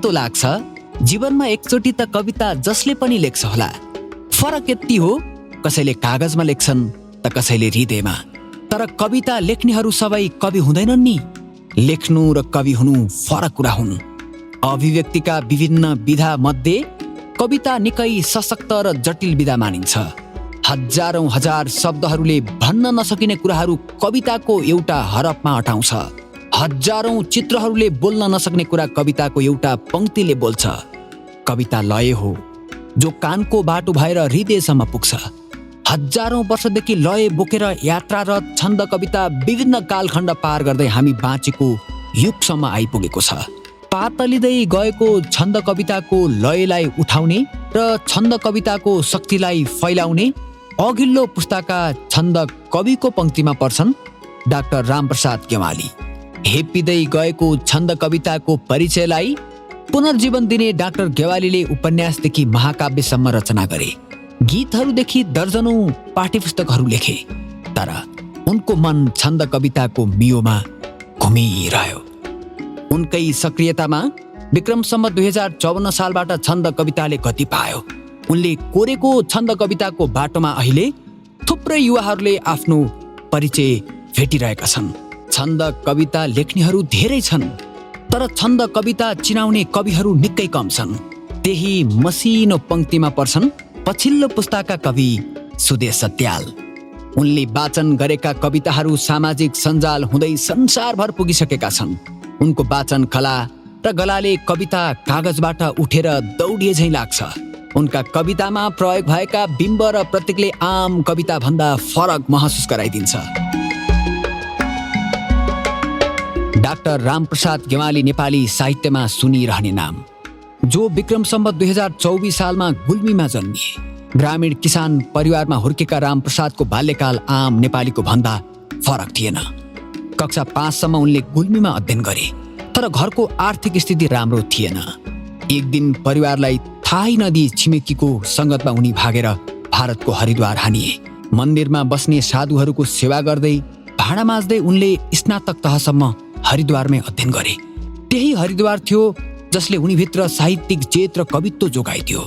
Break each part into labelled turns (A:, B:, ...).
A: जस्तो लाग्छ जीवनमा एकचोटि त कविता जसले पनि लेख्छ होला। फरक यति हो, कसैले कागजमा लेख्छन् त कसैले हृदयमा। तर कविता लेख्नेहरू सबै कवि हुँदैनन् नि। लेख्नु र कवि हुनु फरक कुरा हुन्। अभिव्यक्तिका विभिन्न विधा मध्ये कविता निकै सशक्त र जटिल विधा मानिन्छ। हजारौं हजार शब्दहरूले भन्न नसकिने कुराहरू कविताको एउटा हरफमा अटाउँछ। हजारौं चित्रहरूले बोल्न नसक्ने कुरा कविताको एउटा पंक्तिले बोल्छ। कविता लय हो जो कानको बाटो भएर हृदयसम्म पुग्छ। हजारौं वर्षदेखि लय बोकेर यात्रारत छन्द कविता विभिन्न कालखण्ड पार गर्दै हामी बाँचेको युगसम्म आइपुगेको छ। पातलिँदै गएको छन्द कविताको लयलाई उठाउने र छन्द कविताको शक्तिलाई फैलाउने अघिल्लो पुस्ताका छन्द कविको पंक्तिमा पर्छन् डाक्टर रामप्रसाद गेवाली। हेपिँदै गएको छन्द कविताको परिचयलाई पुनर्जीवन दिने डाक्टर गेवालीले उपन्यासदेखि महाकाव्यसम्म रचना गरे। गीतहरूदेखि दर्जनौं पाठ्यपुस्तकहरू लेखे। तर उनको मन छन्द कविताको मियोमा घुमिरह्यो। उनकै सक्रियतामा विक्रम सम्वत 2054 सालबाट छन्द कविताले गति पायो। उनले कोरेको छन्द कविताको बाटोमा अहिले थुप्रै युवाहरूले आफ्नो परिचय भेटिरहेका छन्। छन्द कविता लेख्नेहरू धेरै छन्, तर छन्द कविता चिनाउने कविहरू निकै कम छन्। त्यही मसिनो पंक्तिमा पर्छन् पछिल्लो पुस्ताका कवि सुदेश सत्याल। उनले वाचन गरेका कविताहरू सामाजिक सञ्जाल हुँदै संसारभर पुगिसकेका छन्। उनको वाचन कला र गलाले कविता कागजबाट उठेर दौडिए झैं लाग्छ। उनका कवितामा प्रयोग भएका बिम्ब र प्रतीकले आम कविता भन्दा फरक महसुस गराइदिन्छ। डाक्टर रामप्रसाद गेवाली नेपाली साहित्यमा सुनिरहने नाम, जो विक्रम सम्वत 2024 सालमा गुल्मीमा जन्मिए। ग्रामीण किसान परिवारमा हुर्केका रामप्रसादको बाल्यकाल आम नेपालीको भन्दा फरक थिएन। कक्षा 5 सम्म उनले गुल्मीमा अध्ययन गरे, तर घरको आर्थिक स्थिति राम्रो थिएन। एक दिन परिवारलाई थाहै नदिई छिमेकीको संगतमा उनी भागेर भारतको हरिद्वार हानिए। मन्दिरमा बस्ने साधुहरूको सेवा गर्दै भाँडा माझ्दै उनले स्नातक तहसम्म हरिद्वारमै अध्ययन गरे। त्यही हरिद्वार थियो जसले उनीभित्र साहित्यिक चेत र कवित्व जोगाइदियो।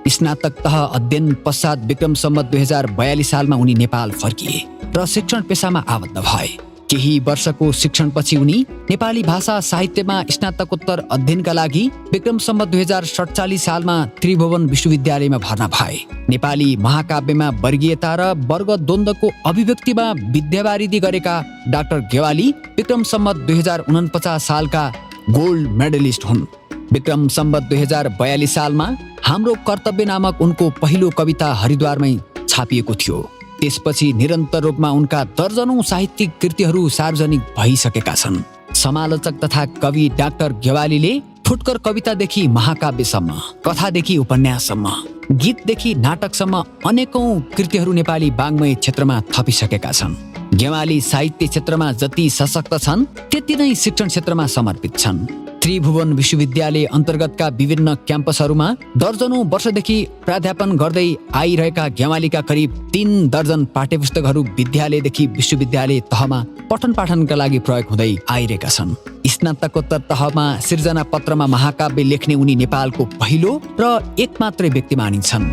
A: स्नातक तह अध्ययन पश्चात विक्रम सम्वत 2042 सालमा उनी नेपाल फर्किए र शिक्षण पेसामा आबद्ध भए। केही वर्षको शिक्षणपछि उनी नेपाली भाषा साहित्यमा स्नातकोत्तर अध्ययनका लागि विक्रम सम्वत 2047 सालमा त्रिभुवन विश्वविद्यालयमा भर्ना भए। नेपाली महाकाव्यमा वर्गीयता र वर्ग द्वन्द्वको अभिव्यक्तिमा विद्यावारिधि गरेका डाक्टर गेवाली विक्रम सम्वत 2049 सालका गोल्ड मेडलिस्ट हुन्। विक्रम सम्वत 2042 सालमा हाम्रो कर्तव्य नामक उनको पहिलो कविता हरिद्वारमै छापिएको थियो। त्यसपछि निरन्तर रूपमा उनका दर्जनौं साहित्यिक कृतिहरू सार्वजनिक भइसकेका छन्। समालोचक तथा कवि डाक्टर गेवालीले फुटकर कवितादेखि महाकाव्यसम्म, कथादेखि उपन्याससम्म, गीतदेखि नाटकसम्म अनेकौं कृतिहरू नेपाली वाङ्मय क्षेत्रमा थपिसकेका छन्। गेवाली साहित्य क्षेत्रमा जति सशक्त छन् त्यति नै शिक्षण क्षेत्रमा समर्पित छन्। त्रिभुवन विश्वविद्यालय अन्तर्गतका विभिन्न क्याम्पसहरूमा दर्जनौं वर्षदेखि प्राध्यापन गर्दै आइरहेका गेवालीका करिब 3 दर्जन पाठ्यपुस्तकहरू विद्यालयदेखि विश्वविद्यालय तहमा पठन पाठनका लागि प्रयोग हुँदै आइरहेका छन्। स्नातकोत्तर तहमा सिर्जना पत्रमा महाकाव्य लेख्ने उनी नेपालको पहिलो र एकमात्रै व्यक्ति मानिन्छन्।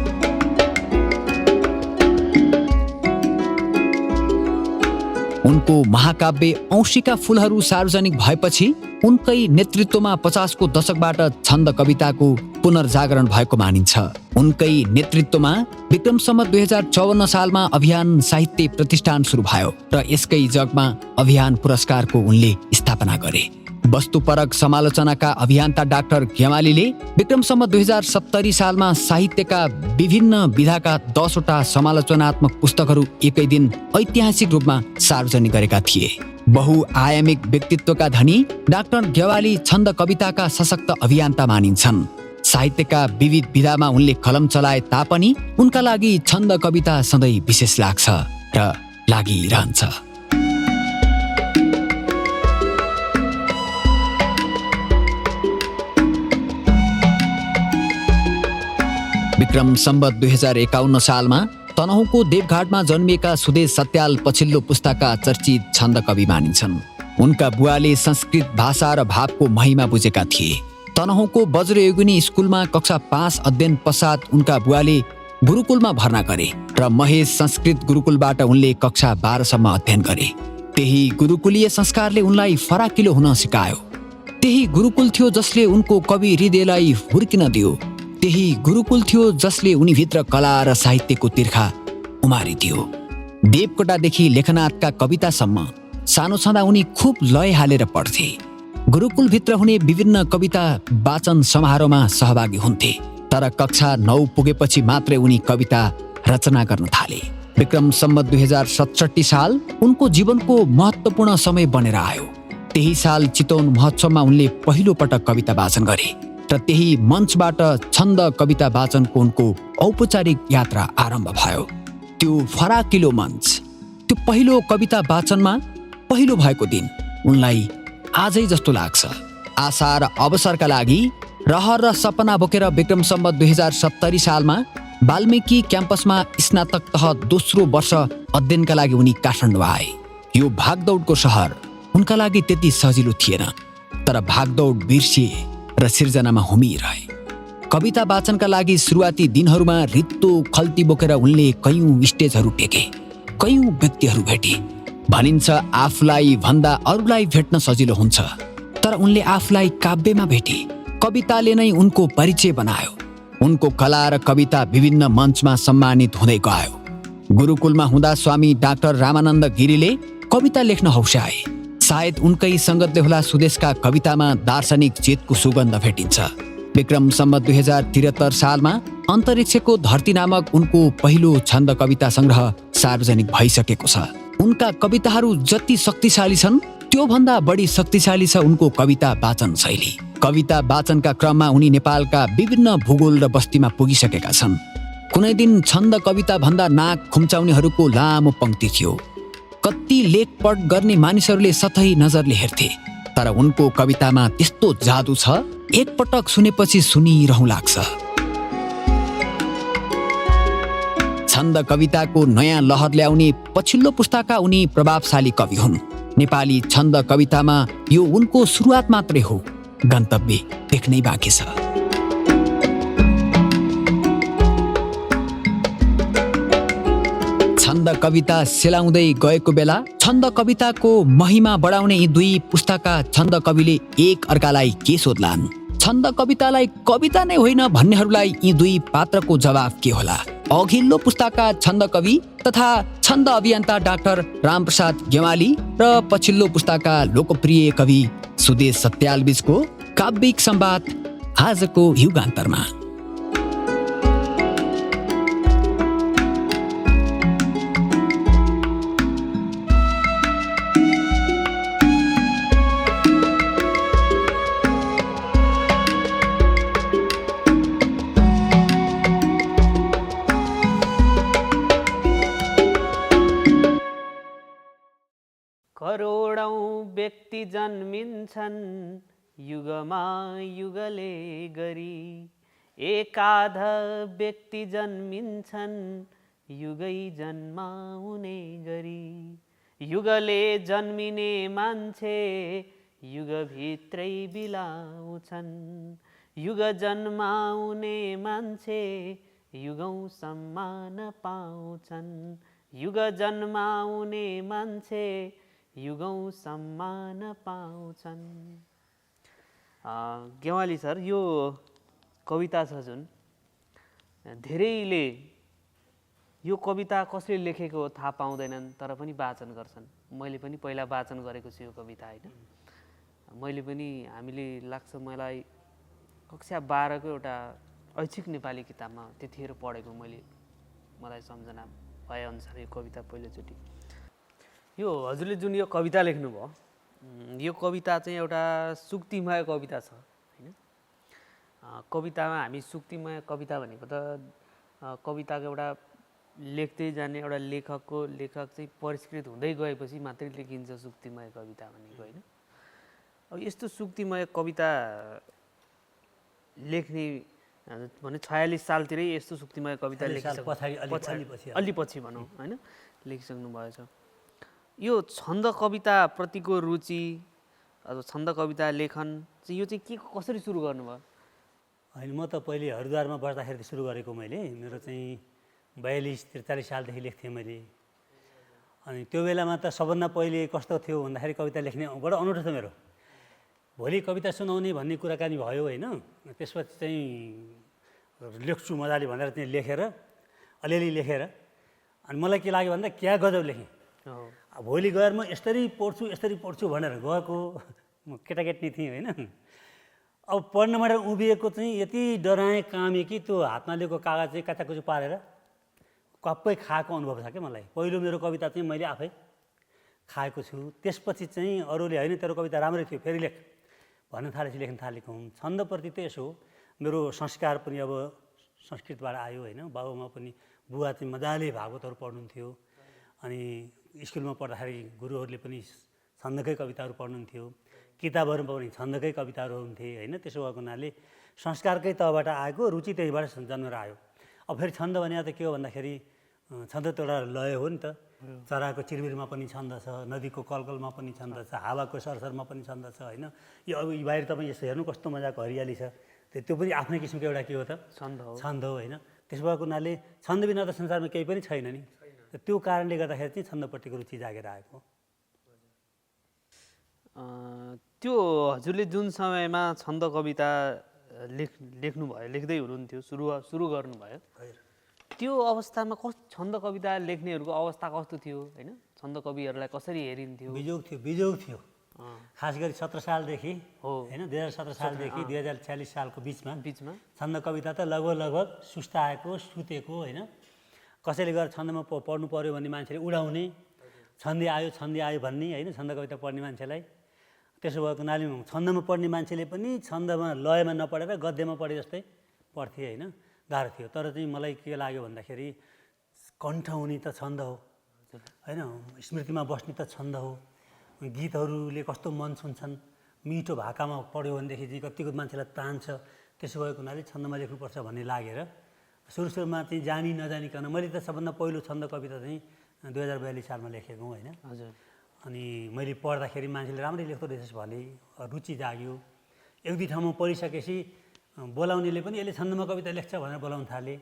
A: उनको महाकाव्य औँसीका फूलहरू सार्वजनिक भएपछि उनकै नेतृत्वमा 50 को दशकबाट छन्द कविताको पुनर्जागरण भएको मानिन्छ। उनकै नेतृत्वमा विक्रम सम्वत 2054 सालमा अभियान साहित्य प्रतिष्ठान सुरु भयो र यसकै जगमा अभियान पुरस्कारको उनले स्थापना गरे। वस्तुपरक समालोचनाका अभियन्ता डाक्टर गेवालीले विक्रम सम्वत 2070 सालमा साहित्यका विभिन्न विधाका 10 वटा समालोचनात्मक पुस्तकहरू एकै दिन ऐतिहासिक रूपमा सार्वजनिक गरेका थिए। बहुआयामिक व्यक्तित्वका धनी डाक्टर गेवाली छन्द कविताका सशक्त अभियन्ता मानिन्छन्। साहित्यका विविध विधामा उनले कलम चलाए तापनि उनका लागि छन्द कविता सधैँ विशेष लाग्छ र लागिरहन्छ। विक्रम सम्वत 2051 सालमा तनहुँको देवघाटमा जन्मिएका सुदेश सत्याल पछिल्लो पुस्ताका चर्चित छन्द कवि मानिन्छन्। उनका बुवाले संस्कृत भाषा र भावको महिमा बुझेका थिए। तनहुँको वज्रयोगिनी स्कुलमा कक्षा 5 अध्ययन पश्चात उनका बुवाले गुरुकुलमा भर्ना गरे र महेश संस्कृत गुरुकुलबाट उनले कक्षा 12 सम्म अध्ययन गरे। त्यही गुरुकुलीय संस्कारले उनलाई फराकिलो हुन सिकायो। त्यही गुरुकुल थियो जसले उनको कवि हृदयलाई हुर्किन दियो। त्यही गुरुकुल थियो जसले उनीभित्र कला र साहित्यको तिर्खा उमारिदियो। देवकोटादेखि लेखनाथका कवितासम्म सानो छँदा उनी खुब लय हालेर पढ्थे। गुरुकुलभित्र हुने विभिन्न कविता वाचन समारोहमा सहभागी हुन्थे। तर कक्षा 9 पुगेपछि मात्रै उनी कविता रचना गर्न थाले। विक्रम सम्वत 2067 साल उनको जीवनको महत्त्वपूर्ण समय बनेर आयो। त्यही साल चितवन महोत्सवमा उनले पहिलो पटक कविता वाचन गरे र त्यही मञ्चबाट छन्द कविता वाचनको उनको औपचारिक यात्रा आरम्भ भयो। त्यो फराकिलो मञ्च, त्यो पहिलो कविता वाचनमा पहिलो भएको दिन उनलाई आजै जस्तो लाग्छ। आशा र अवसरका लागि रहर र सपना बोकेर विक्रम सम्वत 2070 सालमा वाल्मीकि क्याम्पसमा स्नातक तह दोस्रो वर्ष अध्ययनका लागि उनी काठमाडौँ आए। यो भागदौडको सहर उनका लागि त्यति सजिलो थिएन, तर भागदौड बिर्सिए र सिर्जनामा हुमिरहे। कविता वाचनका लागि सुरुवाती दिनहरूमा रित्तो खल्ती बोकेर उनले कयौं स्टेजहरू टेके, कयौं व्यक्तिहरू भेटे। भनिन्छ आफूलाई भन्दा अरूलाई भेट्न सजिलो हुन्छ, तर उनले आफूलाई काव्यमा भेटे। कविताले नै उनको परिचय बनायो। उनको कला र कविता विभिन्न मञ्चमा सम्मानित हुँदै गयो। गुरुकुलमा हुँदा स्वामी डाक्टर रामानन्द गिरीले कविता लेख्न हौस्याए। सायद उनकै सङ्गतले होला सुदेशका कवितामा दार्शनिक चेतको सुगन्ध भेटिन्छ। विक्रम सम्वत 2073 सालमा अन्तरिक्षको धरती नामक उनको पहिलो छन्द कविता सङ्ग्रह सार्वजनिक भइसकेको छ। उनका कविताहरू जति शक्तिशाली छन् त्योभन्दा बढी शक्तिशाली छ उनको कविता वाचन शैली। कविता वाचनका क्रममा उनी नेपालका विभिन्न भूगोल र बस्तीमा पुगिसकेका छन्। कुनै दिन छन्द कविता भन्दा नाक खुम्चाउनेहरूको लामो पङ्क्ति थियो। कति लेख पढ गर्ने मानिसहरूले सतही नजरले हेर्थे, तर उनको कवितामा त्यस्तो जादु छ, एकपटक सुनेपछि सुनिरहँ लाग्छ। छन्द कविताको नयाँ लहर ल्याउने पछिल्लो पुस्ताका उनी प्रभावशाली कवि हुन्। नेपाली छन्द कवितामा यो उनको सुरुवात मात्रै हो, गन्तव्य देख्नै बाँकी छ। छन्द कविता सेलाउँदै गएको बेला छन्द कविताको महिमा बढाउने यी दुई पुस्ताका छन्द कविले एक अर्कालाई के सोध्लान्? छन्द कवितालाई कविता नै होइन भन्नेहरूलाई यी दुई पात्रको जवाफ के होला? अघिल्लो पुस्ताका छन्द कवि तथा छन्द अभियन्ता डाक्टर रामप्रसाद गेवाली र पछिल्लो पुस्ताका लोकप्रिय कवि सुदेश सत्याल बीचको काव्यिक संवाद आजको युगान्तरमा।
B: करोडौं व्यक्ति जन्मिन्छन् युगमा युगले गरी, एकाध व्यक्ति जन्मिन्छन् युगै जन्माउने गरी। युगले जन्मिने मान्छे युगभित्रै बिलाउँछन्, युग जन्माउने मान्छे युगौं सम्मान पाउँछन्, युग जन्माउने मान्छे युगौं सम्मान पाउँछन्। गेवाली सर, यो कविता छ जुन धेरैले यो कविता कसले लेखेको थाहा पाउँदैनन्, तर पनि वाचन गर्छन्। मैले पनि पहिला वाचन गरेको छु यो कविता होइन। मैले पनि हामीले लाग्छ मलाई कक्षा 12 को एउटा ऐच्छिक नेपाली किताबमा त्यतिखेर पढेको मलाई सम्झना भएअनुसार यो कविता पहिलोचोटि। यो हजुरले जुन यो कविता लेख्नुभयो, यो कविता चाहिँ एउटा सुक्तिमय कविता छ होइन। कवितामा हामी सुक्तिमय कविता भनेको त कविताको एउटा लेख्दै जाने एउटा लेखक चाहिँ परिष्कृत हुँदै गएपछि मात्रै लेखिन्छ सुक्तिमय कविता भनेको होइन। अब यस्तो सुक्तिमय कविता लेख्ने भने 46 सालतिरै यस्तो सुक्तिमय कविता लेखिसक्नु अलि पछि भनौँ होइन, लेखिसक्नु भएछ। यो छन्द कविता प्रतिको रुचि छन्द कविता लेखन चाहिँ यो चाहिँ के कसरी सुरु गर्नुभयो?
C: होइन, म त पहिले हरिद्वारमा बस्दाखेरि सुरु गरेको मैले। मेरो चाहिँ 42-43 सालदेखि लेख्थेँ मैले। अनि त्यो बेलामा त सबभन्दा पहिले कस्तो थियो भन्दाखेरि कविता लेख्ने बडो अनौठो थियो मेरो। भोलि कविता सुनाउने भन्ने कुराकानी भयो होइन। त्यसपछि चाहिँ लेख्छु मजाले भनेर चाहिँ लेखेर अलिअलि लेखेर अनि मलाई के लाग्यो भन्दा क्या गजब लेखेँ। भोलि गएर म यसरी पढ्छु भनेर गएको म केटाकेटी थिएँ होइन। अब पढ्न भनेर उभिएको चाहिँ यति डराएँ कामेँ कि त्यो हातमा लिएको कागज चाहिँ काचाकुचु पारेर कप्पै खाएको अनुभव छ क्या मलाई। पहिलो मेरो कविता चाहिँ मैले आफै खाएको छु। त्यसपछि चाहिँ अरूले होइन तेरो कविता राम्रै थियो फेरि लेख भन्न थालेपछि लेख्न थालेको हुँ। छन्दप्रति त यसो मेरो संस्कार पनि अब संस्कृतबाट आयो होइन। बाबुमा पनि बुवा चाहिँ मजाले भागवतहरू पढ्नुहुन्थ्यो। अनि स्कुलमा पढ्दाखेरि गुरुहरूले पनि छन्दकै कविताहरू पढ्नुहुन्थ्यो। किताबहरूमा पनि छन्दकै कविताहरू हुन्थे होइन। त्यसो भएको हुनाले संस्कारकै तहबाट आएको, रुचि त्यहीबाट जन्मेर आयो। अब फेरि छन्द भने त के हो भन्दाखेरि छन्द त एउटा लय हो नि त। चराको चिरबिरमा पनि छन्द छ, नदीको कलकलमा पनि छन्द छ, हावाको सरसरमा पनि छन्द छ होइन। यो अब बाहिर तपाईँ यसो हेर्नु कस्तो मजाको हरियाली छ, त्यो पनि आफ्नै किसिमको एउटा के हो त छन्द हो होइन। त्यसो भएको हुनाले छन्द बिना त संसारमा केही पनि छैन नि। त्यो कारणले गर्दाखेरि चाहिँ छन्दपट्टिको रुचि जागेर आएको।
B: त्यो हजुरले जुन समयमा छन्द कविता लेख्नुभयो, लेख्दै हुनुहुन्थ्यो, सुरु गर्नुभयो, त्यो अवस्थामा छन्द कविता लेख्नेहरूको अवस्था कस्तो थियो होइन? छन्द कविहरूलाई कसरी हेरिन्थ्यो?
C: बिजोग थियो। खास गरी 17 सालदेखि होइन 2017 सालदेखि 2046 सालको बिचमा छन्द कविता त लगभग सुस्ताएको सुतेको होइन। कसैले गएर छन्दमा पढ्नु पऱ्यो भन्ने मान्छेले उडाउने, छन्दी आयो भन्ने होइन छन्द कविता पढ्ने मान्छेलाई। त्यसो भएको हुनाले छन्दमा पढ्ने मान्छेले पनि छन्दमा लयमा नपढेर गद्यमा पढे जस्तै पढ्थे होइन। गाह्रो थियो। तर चाहिँ मलाई के लाग्यो भन्दाखेरि कण्ठ हुने त छन्द हो होइन। स्मृतिमा बस्ने त छन्द हो। गीतहरूले कस्तो मन छुन्छन्, मिठो भाकामा पढ्यो भनेदेखि चाहिँ कतिको मान्छेलाई तान्छ। त्यसो भएको हुनाले छन्दमा लेख्नुपर्छ भन्ने लागेर सुरुमा चाहिँ जानी नजानिकन मैले त सबभन्दा पहिलो छन्द कविता चाहिँ 2042 सालमा लेखेको हुँ होइन।
B: हजुर।
C: अनि मैले पढ्दाखेरि मान्छेले राम्रै लेख्दो रहेछ भने रुचि जाग्यो। एक दुई ठाउँमा पढिसकेपछि बोलाउनेले पनि यसले छन्दमा कविता लेख्छ भनेर बोलाउन थाले।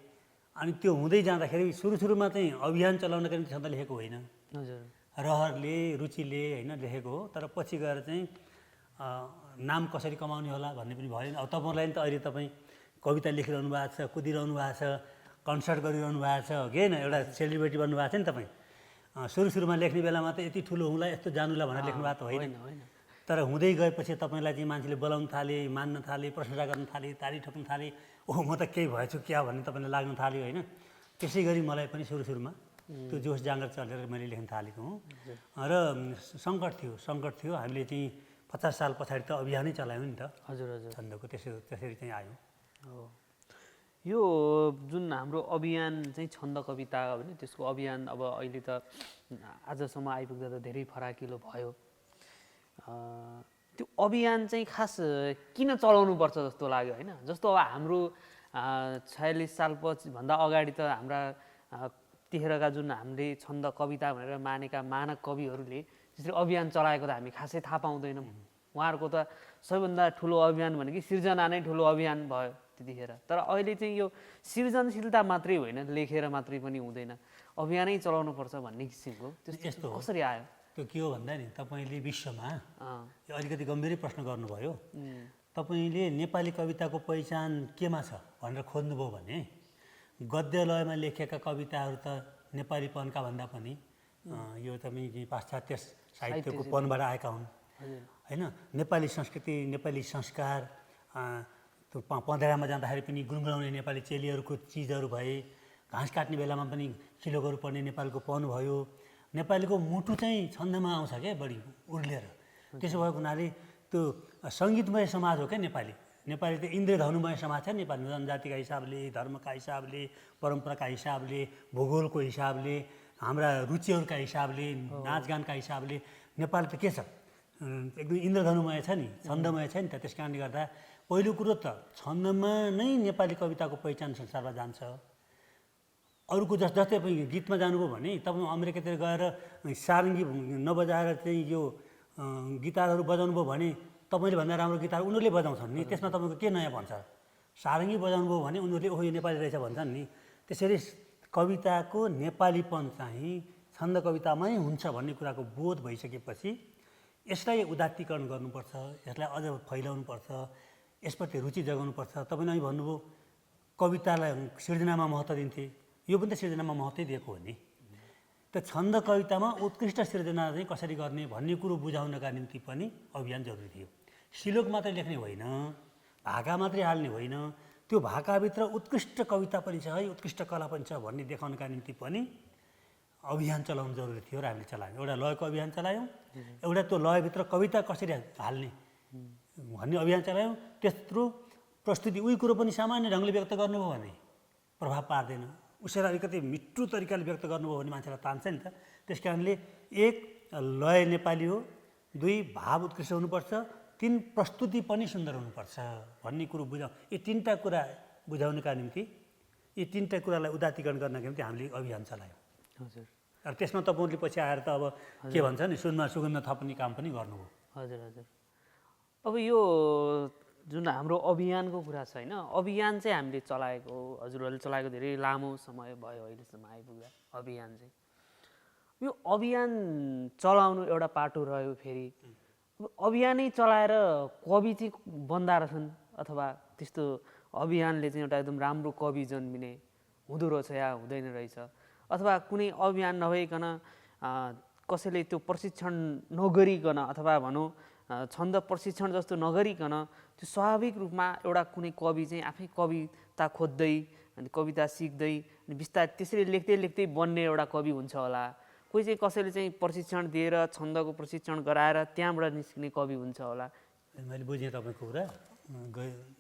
C: अनि त्यो हुँदै जाँदाखेरि सुरुमा चाहिँ अभियान चलाउनका निम्ति छन्द लेखेको होइन,
B: हजुर,
C: रहरले रुचिले होइन लेखेको हो। तर पछि गएर चाहिँ नाम कसरी कमाउने होला भन्ने पनि भयो। अब तपाईँलाई त अहिले तपाईँ कविता लेखिरहनु भएको छ, कुदिरहनु भएको छ, कन्सर्ट गरिरहनु भएको छ के होइन, एउटा सेलिब्रेटी बन्नु भएको छ नि तपाईँ। सुरुमा लेख्ने बेलामा त यति ठुलो हुँला यस्तो जानुला भनेर लेख्नु भएको त होइन। तर हुँदै गएपछि तपाईँलाई चाहिँ मान्छेले बोलाउन थाले, मान्न थाले, प्रशंसा गर्न थाले, ताली ठोक्न थाले, ओहो म त केही भएछु क्या भन्ने तपाईँलाई लाग्न थाल्यो होइन। त्यसै गरी मलाई पनि सुरुमा त्यो जोस जाँगर चलेर मैले लेख्न थालेको हुँ। र सङ्कट थियो। हामीले चाहिँ 50 साल पछाडि त अभियानै चलायौँ नि त
B: हजुर
C: छन्दको। त्यसरी चाहिँ आयो।
B: यो जुन हाम्रो अभियान चाहिँ छन्द कविता होइन, त्यसको अभियान अब अहिले त आजसम्म आइपुग्दा त धेरै फराकिलो भयो। त्यो अभियान चाहिँ खास किन चलाउनुपर्छ जस्तो लाग्यो होइन? जस्तो अब हाम्रो 46 साल भन्दा अगाडि त हाम्रा त्यतिखेरका जुन हामीले छन्द कविता भनेर मानेका मानक कविहरूले त्यसरी अभियान चलाएको त हामी खासै थाहा पाउँदैनौँ। उहाँहरूको त सबैभन्दा ठुलो अभियान भनेको सिर्जना नै ठुलो अभियान भयो त्यतिखेर। तर अहिले चाहिँ यो सृजनशीलता मात्रै होइन, लेखेर मात्रै पनि हुँदैन, अभियानै चलाउनुपर्छ भन्ने किसिमको त्यस्तो कसरी आयो?
C: त्यो के हो भन्दा नि तपाईँले विश्वमा यो अलिकति गम्भीरै प्रश्न गर्नुभयो। तपाईँले नेपाली कविताको पहिचान केमा छ भनेर खोज्नुभयो भने गद्य लयमा लेखेका कविताहरू त नेपालीपनका भन्दा पनि यो तपाईँ पाश्चात्य साहित्यको पनबाट आएका हुन् होइन। नेपाली संस्कृति, नेपाली संस्कार, त्यो पँधेरामा जाँदाखेरि पनि गुनगुनाउने नेपाली चेलीहरूको चिजहरू भए, घाँस काट्ने बेलामा पनि खिलोगहरू पर्ने नेपालको पन भयो। नेपालीको मुटु चाहिँ छन्दमा आउँछ क्या बढी उर्लेर। त्यसो भएको हुनाले त्यो सङ्गीतमय समाज हो क्या नेपाली त इन्द्रधनुमय समाज छ नेपाली। जनजातिका हिसाबले, धर्मका हिसाबले, परम्पराका हिसाबले, भूगोलको हिसाबले, हाम्रा रुचिहरूका हिसाबले, नाचगानका हिसाबले नेपाल त के छ एकदम इन्द्रधनुमय छ नि, छन्दमय छ नि त। त्यस कारणले गर्दा पहिलो कुरो त छन्दमा नै नेपाली कविताको पहिचान संसारमा जान्छ। अरूको जस्तै गीतमा जानुभयो भने तपाईँ अमेरिकातिर गएर सारङ्गी नबजाएर चाहिँ यो गिटारहरू बजाउनु भयो भने तपाईँले भन्दा राम्रो गिटार उनीहरूले बजाउँछन् नि, त्यसमा तपाईँको के नयाँ भन्छ? सारङ्गी बजाउनु भयो भने उनीहरूले ओहो यो नेपाली रहेछ भन्छन् नि। त्यसरी कविताको नेपालीपन चाहिँ छन्द कवितामै हुन्छ भन्ने कुराको बोध भइसकेपछि यसलाई उदात्तीकरण गर्नुपर्छ, यसलाई अझ फैलाउनुपर्छ, यसप्रति रुचि जगाउनुपर्छ। तपाईँले अहिले भन्नुभयो कवितालाई सिर्जनामा महत्त्व दिन्थे, यो पनि त सिर्जनामा महत्त्वै दिएको हो नि। त्यो छन्द कवितामा उत्कृष्ट सिर्जना चाहिँ कसरी गर्ने भन्ने कुरो बुझाउनका निम्ति पनि अभियान जरुरी थियो। श्लोक मात्रै लेख्ने होइन, भाका मात्रै हाल्ने होइन, त्यो भाकाभित्र उत्कृष्ट कविता पनि छ है, उत्कृष्ट कला पनि छ भन्ने देखाउनका निम्ति पनि अभियान चलाउनु जरुरी थियो र हामीले चलायौँ। एउटा लयको अभियान चलायौँ, एउटा त्यो लयभित्र कविता कसरी हाल्ने भन्ने अभियान चलायौँ। त्यत्रो प्रस्तुति उही कुरो पनि सामान्य ढङ्गले व्यक्त गर्नुभयो भने प्रभाव पार्दैन, उसैलाई अलिकति मिठो तरिकाले व्यक्त गर्नुभयो भने मान्छेलाई तान्छ नि त। त्यस कारणले एक लय नेपाली हो, दुई भाव उत्कृष्ट हुनुपर्छ, तीन प्रस्तुति पनि सुन्दर हुनुपर्छ भन्ने कुरो यी तीनटा कुरा बुझाउनका निम्ति, यी तीनटा कुरालाई उदात्तीकरण गर्नका निम्ति हामीले अभियान चलायौँ।
B: हजुर।
C: र त्यसमा तपाईँले पछि आएर त अब के भन्छ नि सुनमा सुगन्ध थप्ने काम पनि गर्नुभयो।
B: हजुर हजुर। अब यो जुन हाम्रो अभियानको कुरा छ होइन, अभियान चाहिँ हामीले चलाएको, हजुरहरूले चलाएको धेरै लामो समय भयो अहिलेसम्म आइपुग्दा अभियान चाहिँ। यो अभियान चलाउनु एउटा पाटो रह्यो। फेरि अब अभियानै चलाएर कवि चाहिँ बन्दा रहेछन् अथवा त्यस्तो अभियानले चाहिँ एउटा एकदम राम्रो कवि जन्मिने हुँदो रहेछ या हुँदैन रहेछ, अथवा कुनै अभियान नभइकन कसैले त्यो प्रशिक्षण नगरिकन अथवा भनौँ छन्द प्रशिक्षण जस्तो नगरिकन त्यो स्वाभाविक रूपमा एउटा कुनै कवि चाहिँ आफै कविता खोज्दै अनि कविता सिक्दै अनि बिस्तारै त्यसरी लेख्दै लेख्दै बन्ने एउटा कवि हुन्छ होला। कोही चाहिँ कसैले चाहिँ प्रशिक्षण दिएर छन्दको प्रशिक्षण गराएर त्यहाँबाट निस्किने कवि हुन्छ होला।
C: मैले बुझेँ तपाईँको कुरा,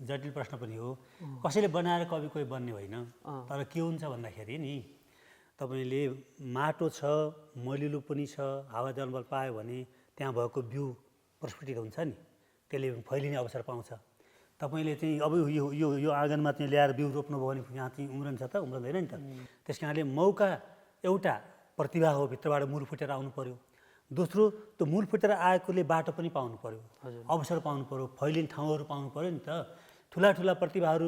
C: जटिल प्रश्न पनि हो। कसैले बनाएर कवि कोही बन्ने होइन, तर के हुन्छ भन्दाखेरि नि तपाईँले माटो छ, मलिलो पनि छ, हावा जलबल पायो भने त्यहाँ भएको बिउ प्रस्फुटित हुन्छ नि, त्यसले फैलिने अवसर पाउँछ। तपाईँले चाहिँ अब यो आँगनमा चाहिँ ल्याएर बिउ रोप्नुभयो भने यहाँ चाहिँ उम्रन्छ त, उम्रदैन नि त। त्यस कारणले मौका एउटा प्रतिभा हो, भित्रबाट मूल फुटेर आउनु पर्यो। दोस्रो त्यो मूल फुटेर आएकोले बाटो पनि पाउनु पर्यो, अवसर पाउनु पर्यो, फैलिने ठाउँहरू पाउनु पर्यो नि त। ठुला ठुला प्रतिभाहरू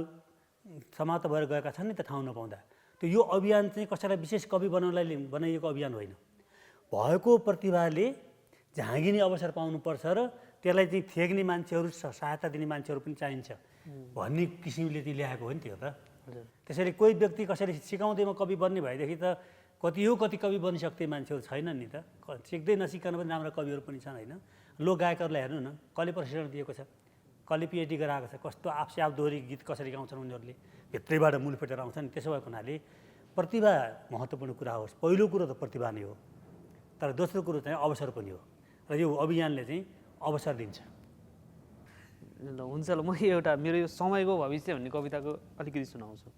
C: समाप्त भएर गएका छन् नि त ठाउँ नपाउँदा। त्यो यो अभियान चाहिँ कसैलाई विशेष कवि बनाउनलाई बनाइएको अभियान होइन। भएको प्रतिभाले झाँगिने अवसर पाउनुपर्छ र त्यसलाई चाहिँ थेग्ने मान्छेहरू, सहायता दिने मान्छेहरू पनि चाहिन्छ भन्ने किसिमले चाहिँ ल्याएको हो नि त्यो त। त्यसैले कोही व्यक्ति कसैले सिकाउँदैमा कवि बन्ने भएदेखि त कति कवि बनिसक्ने मान्छेहरू छैनन् नि त। सिक्दै नसिकन पनि राम्रो कविहरू पनि छन् होइन। लोक गायकहरूलाई हेर्नु न, कसले प्रशिक्षण दिएको छ, कसले पिएचडी गराएको छ, कस्तो आफसे आफ दोहोरी गीत कसरी गाउँछन् उनीहरूले, भित्रैबाट मूल फुटेर आउँछन्। त्यसो भएको हुनाले प्रतिभा महत्त्वपूर्ण कुरा होस्। पहिलो कुरो त प्रतिभा नै हो, तर दोस्रो कुरो चाहिँ अवसर पनि हो, र यो अभियानले चाहिँ अवसर दिन्छ।
B: हुन्छ ल, म एउटा मेरो यो समयको भविष्य भन्ने कविताको अलिकति सुनाउँछु।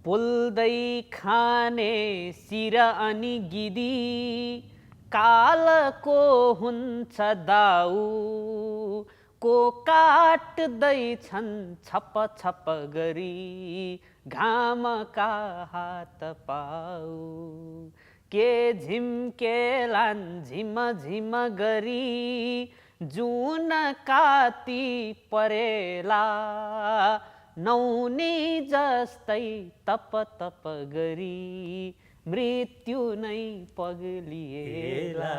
B: पोल्दै खाने सिर अनि गिदी कालको हुन्छ दाउ, को काट्दैछन् छप छप गरी घामका हात पाउ, के झिम्केलान् झिम झिम गरी जुन काती परेला, नौनी जस्तै तप तप गरी मृत्यु नै पग्लिएला,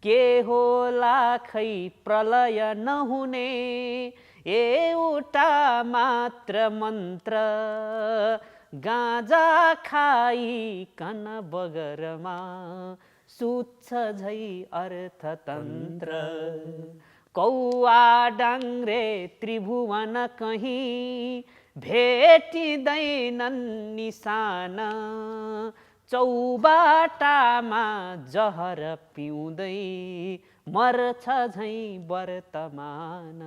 B: के होला खै प्रलय नहुने एउटा मात्र मन्त्र, गाँजा खाइकन बगरमा सुत्छ झै अर्थतन्त्र, कौवा डाङ्रे त्रिभुवन कहीँ भेटिँदैनन् निशान, चौबाटामा जहर पिउँदै मर्छ झै वर्तमान,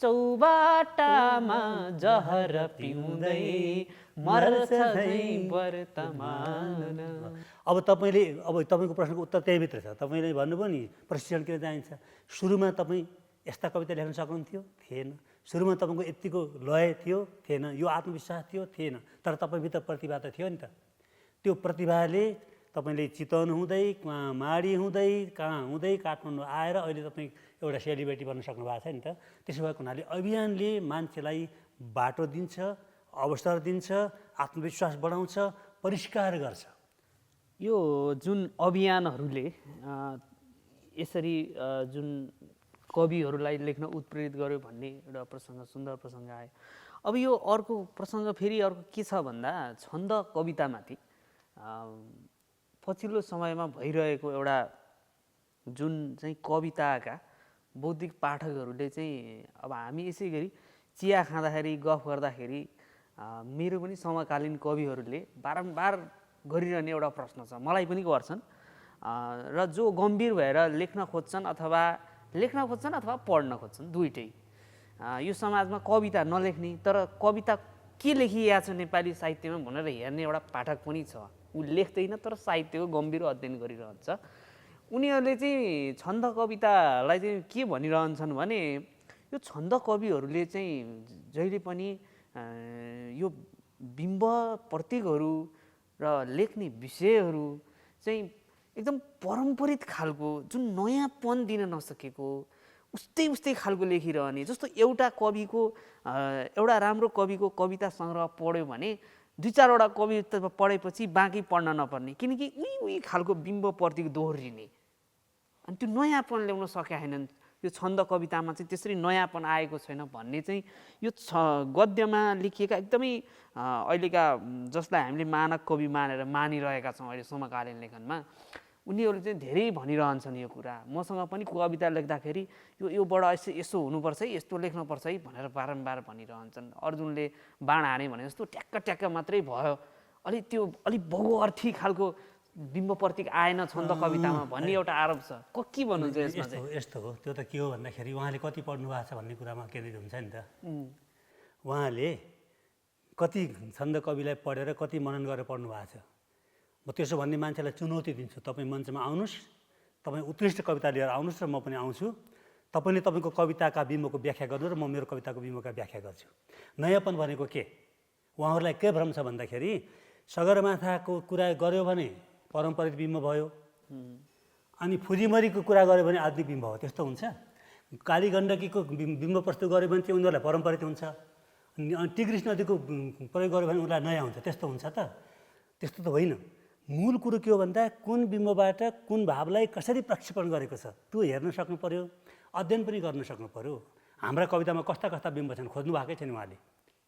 B: चौबाटामा जहर पिउँदै मर्छ झै वर्तमान।
C: अब तपाईँको प्रश्नको उत्तर त्यहीभित्र छ। तपाईँले भन्नुभयो नि प्रशिक्षण किन चाहिन्छ। सुरुमा तपाईँ यस्ता कविता लेख्न सक्नुहुन्थ्यो? थिएन। सुरुमा तपाईँको यतिको लय थियो? थिएन। यो आत्मविश्वास थियो? थिएन। तर तपाईँभित्र प्रतिभा त थियो नि त। त्यो प्रतिभाले तपाईँले चितवन हुँदै माडी हुँदै कहाँ हुँदै काठमाडौँ आएर अहिले तपाईँ एउटा सेलिब्रेटी बन्न सक्नु भएको छ नि त। त्यसो भएको हुनाले अभियानले मान्छेलाई बाटो दिन्छ, अवसर दिन्छ, आत्मविश्वास बढाउँछ, परिष्कार गर्छ।
B: यो जुन अभियानहरूले यसरी जुन कविहरूलाई लेख्न उत्प्रेरित गर्यो भन्ने एउटा प्रसङ्ग, सुन्दर प्रसङ्ग आयो। अब यो अर्को प्रसङ्ग फेरि अर्को के छ भन्दा छन्द कवितामाथि पछिल्लो समयमा भइरहेको एउटा जुन चाहिँ कविताका बौद्धिक पाठकहरूले चाहिँ अब हामी यसै गरी चिया खाँदाखेरि गफ गर्दाखेरि मेरो पनि समकालीन कविहरूले बारम्बार गरिरहने एउटा प्रश्न छ, मलाई पनि गर्छन् र जो गम्भीर भएर लेख्न खोज्छन् अथवा पढ्न खोज्छन् दुइटै। यो समाजमा कविता नलेख्ने तर कविता के लेखिएको छ नेपाली साहित्यमा भनेर हेर्ने एउटा पाठक पनि छ। ऊ लेख्दैन तर साहित्यको गम्भीर अध्ययन गरिरहन्छ। उनीहरूले चाहिँ छन्द कवितालाई चाहिँ के भनिरहन्छन् भने यो छन्द कविहरूले चाहिँ जहिले पनि यो बिम्ब प्रतीकहरू र लेख्ने विषयहरू चाहिँ एकदम परम्परित खालको जुन नयाँपन दिन नसकेको उस्तै खालको लेखिरहने। जस्तो एउटा राम्रो कविको कविता सङ्ग्रह पढ्यो भने 2-4वटा कविता पढेपछि बाँकी पढ्न नपर्ने, किनकि उही खालको बिम्ब प्रतीक दोहोरिने। अनि त्यो नयाँपन ल्याउन सकेका छैनन्। यो छन्द कवितामा चाहिँ त्यसरी नयाँपन आएको छैन भन्ने चाहिँ यो गद्यमा लेखिएका एकदमै अहिलेका जसलाई हामीले मानक कवि मानिरहेका छौँ अहिले समकालीन लेखनमा, उनीहरूले चाहिँ धेरै भनिरहन्छन् यो कुरा। मसँग पनि कविता लेख्दाखेरि योबाट यसो हुनुपर्छ है, यस्तो लेख्नुपर्छ है भनेर बारम्बार भनिरहन्छन्। अर्जुनले बाण हाने भने जस्तो ट्याक्क मात्रै भयो, अलि बहुअर्थी खालको बिम्ब प्रतीक आएन छन्द कवितामा भन्ने एउटा आरोप छ। के भन्नुहुन्छ यसमा चाहिँ?
C: यस्तो हो, त्यो त के हो भन्दाखेरि उहाँले कति पढ्नु भएको छ भन्ने कुरामा केन्द्रित हुन्छ नि त। उहाँले कति छन्द कविलाई पढेर कति मनन गरेर पढ्नु भएको छ। म त्यसो भन्ने मान्छेलाई चुनौती दिन्छु, तपाईँ मञ्चमा आउनुहोस्, तपाईँ उत्कृष्ट कविता लिएर आउनुहोस् र म पनि आउँछु। तपाईँले तपाईँको कविताका बिम्बको व्याख्या गर्नु र म मेरो कविताको बिम्बका व्याख्या गर्छु। नयाँपन भनेको के? उहाँहरूलाई के भ्रम छ भन्दाखेरि सगरमाथाको कुरा गर्यो भने परम्परित बिम्ब भयो, अनि फुजीमरीको कुरा गर्यो भने आधुनिक बिम्ब हो, त्यस्तो हुन्छ। कालीगण्डकीको बिम्ब प्रस्तुत गर्यो भने चाहिँ उनीहरूलाई परम्परित हुन्छ, अनि टिग्रिस नदीको प्रयोग गर्यो भने उनीहरूलाई नयाँ हुन्छ, त्यस्तो हुन्छ त? त्यस्तो त होइन। मूल कुरो के हो भन्दा कुन बिम्बबाट कुन भावलाई कसरी प्रक्षेपण गरेको छ त्यो हेर्न सक्नु पर्यो, अध्ययन पनि गर्न सक्नु पर्यो। हाम्रा कवितामा कस्ता बिम्ब छन् खोज्नु भएकै छैन उहाँले,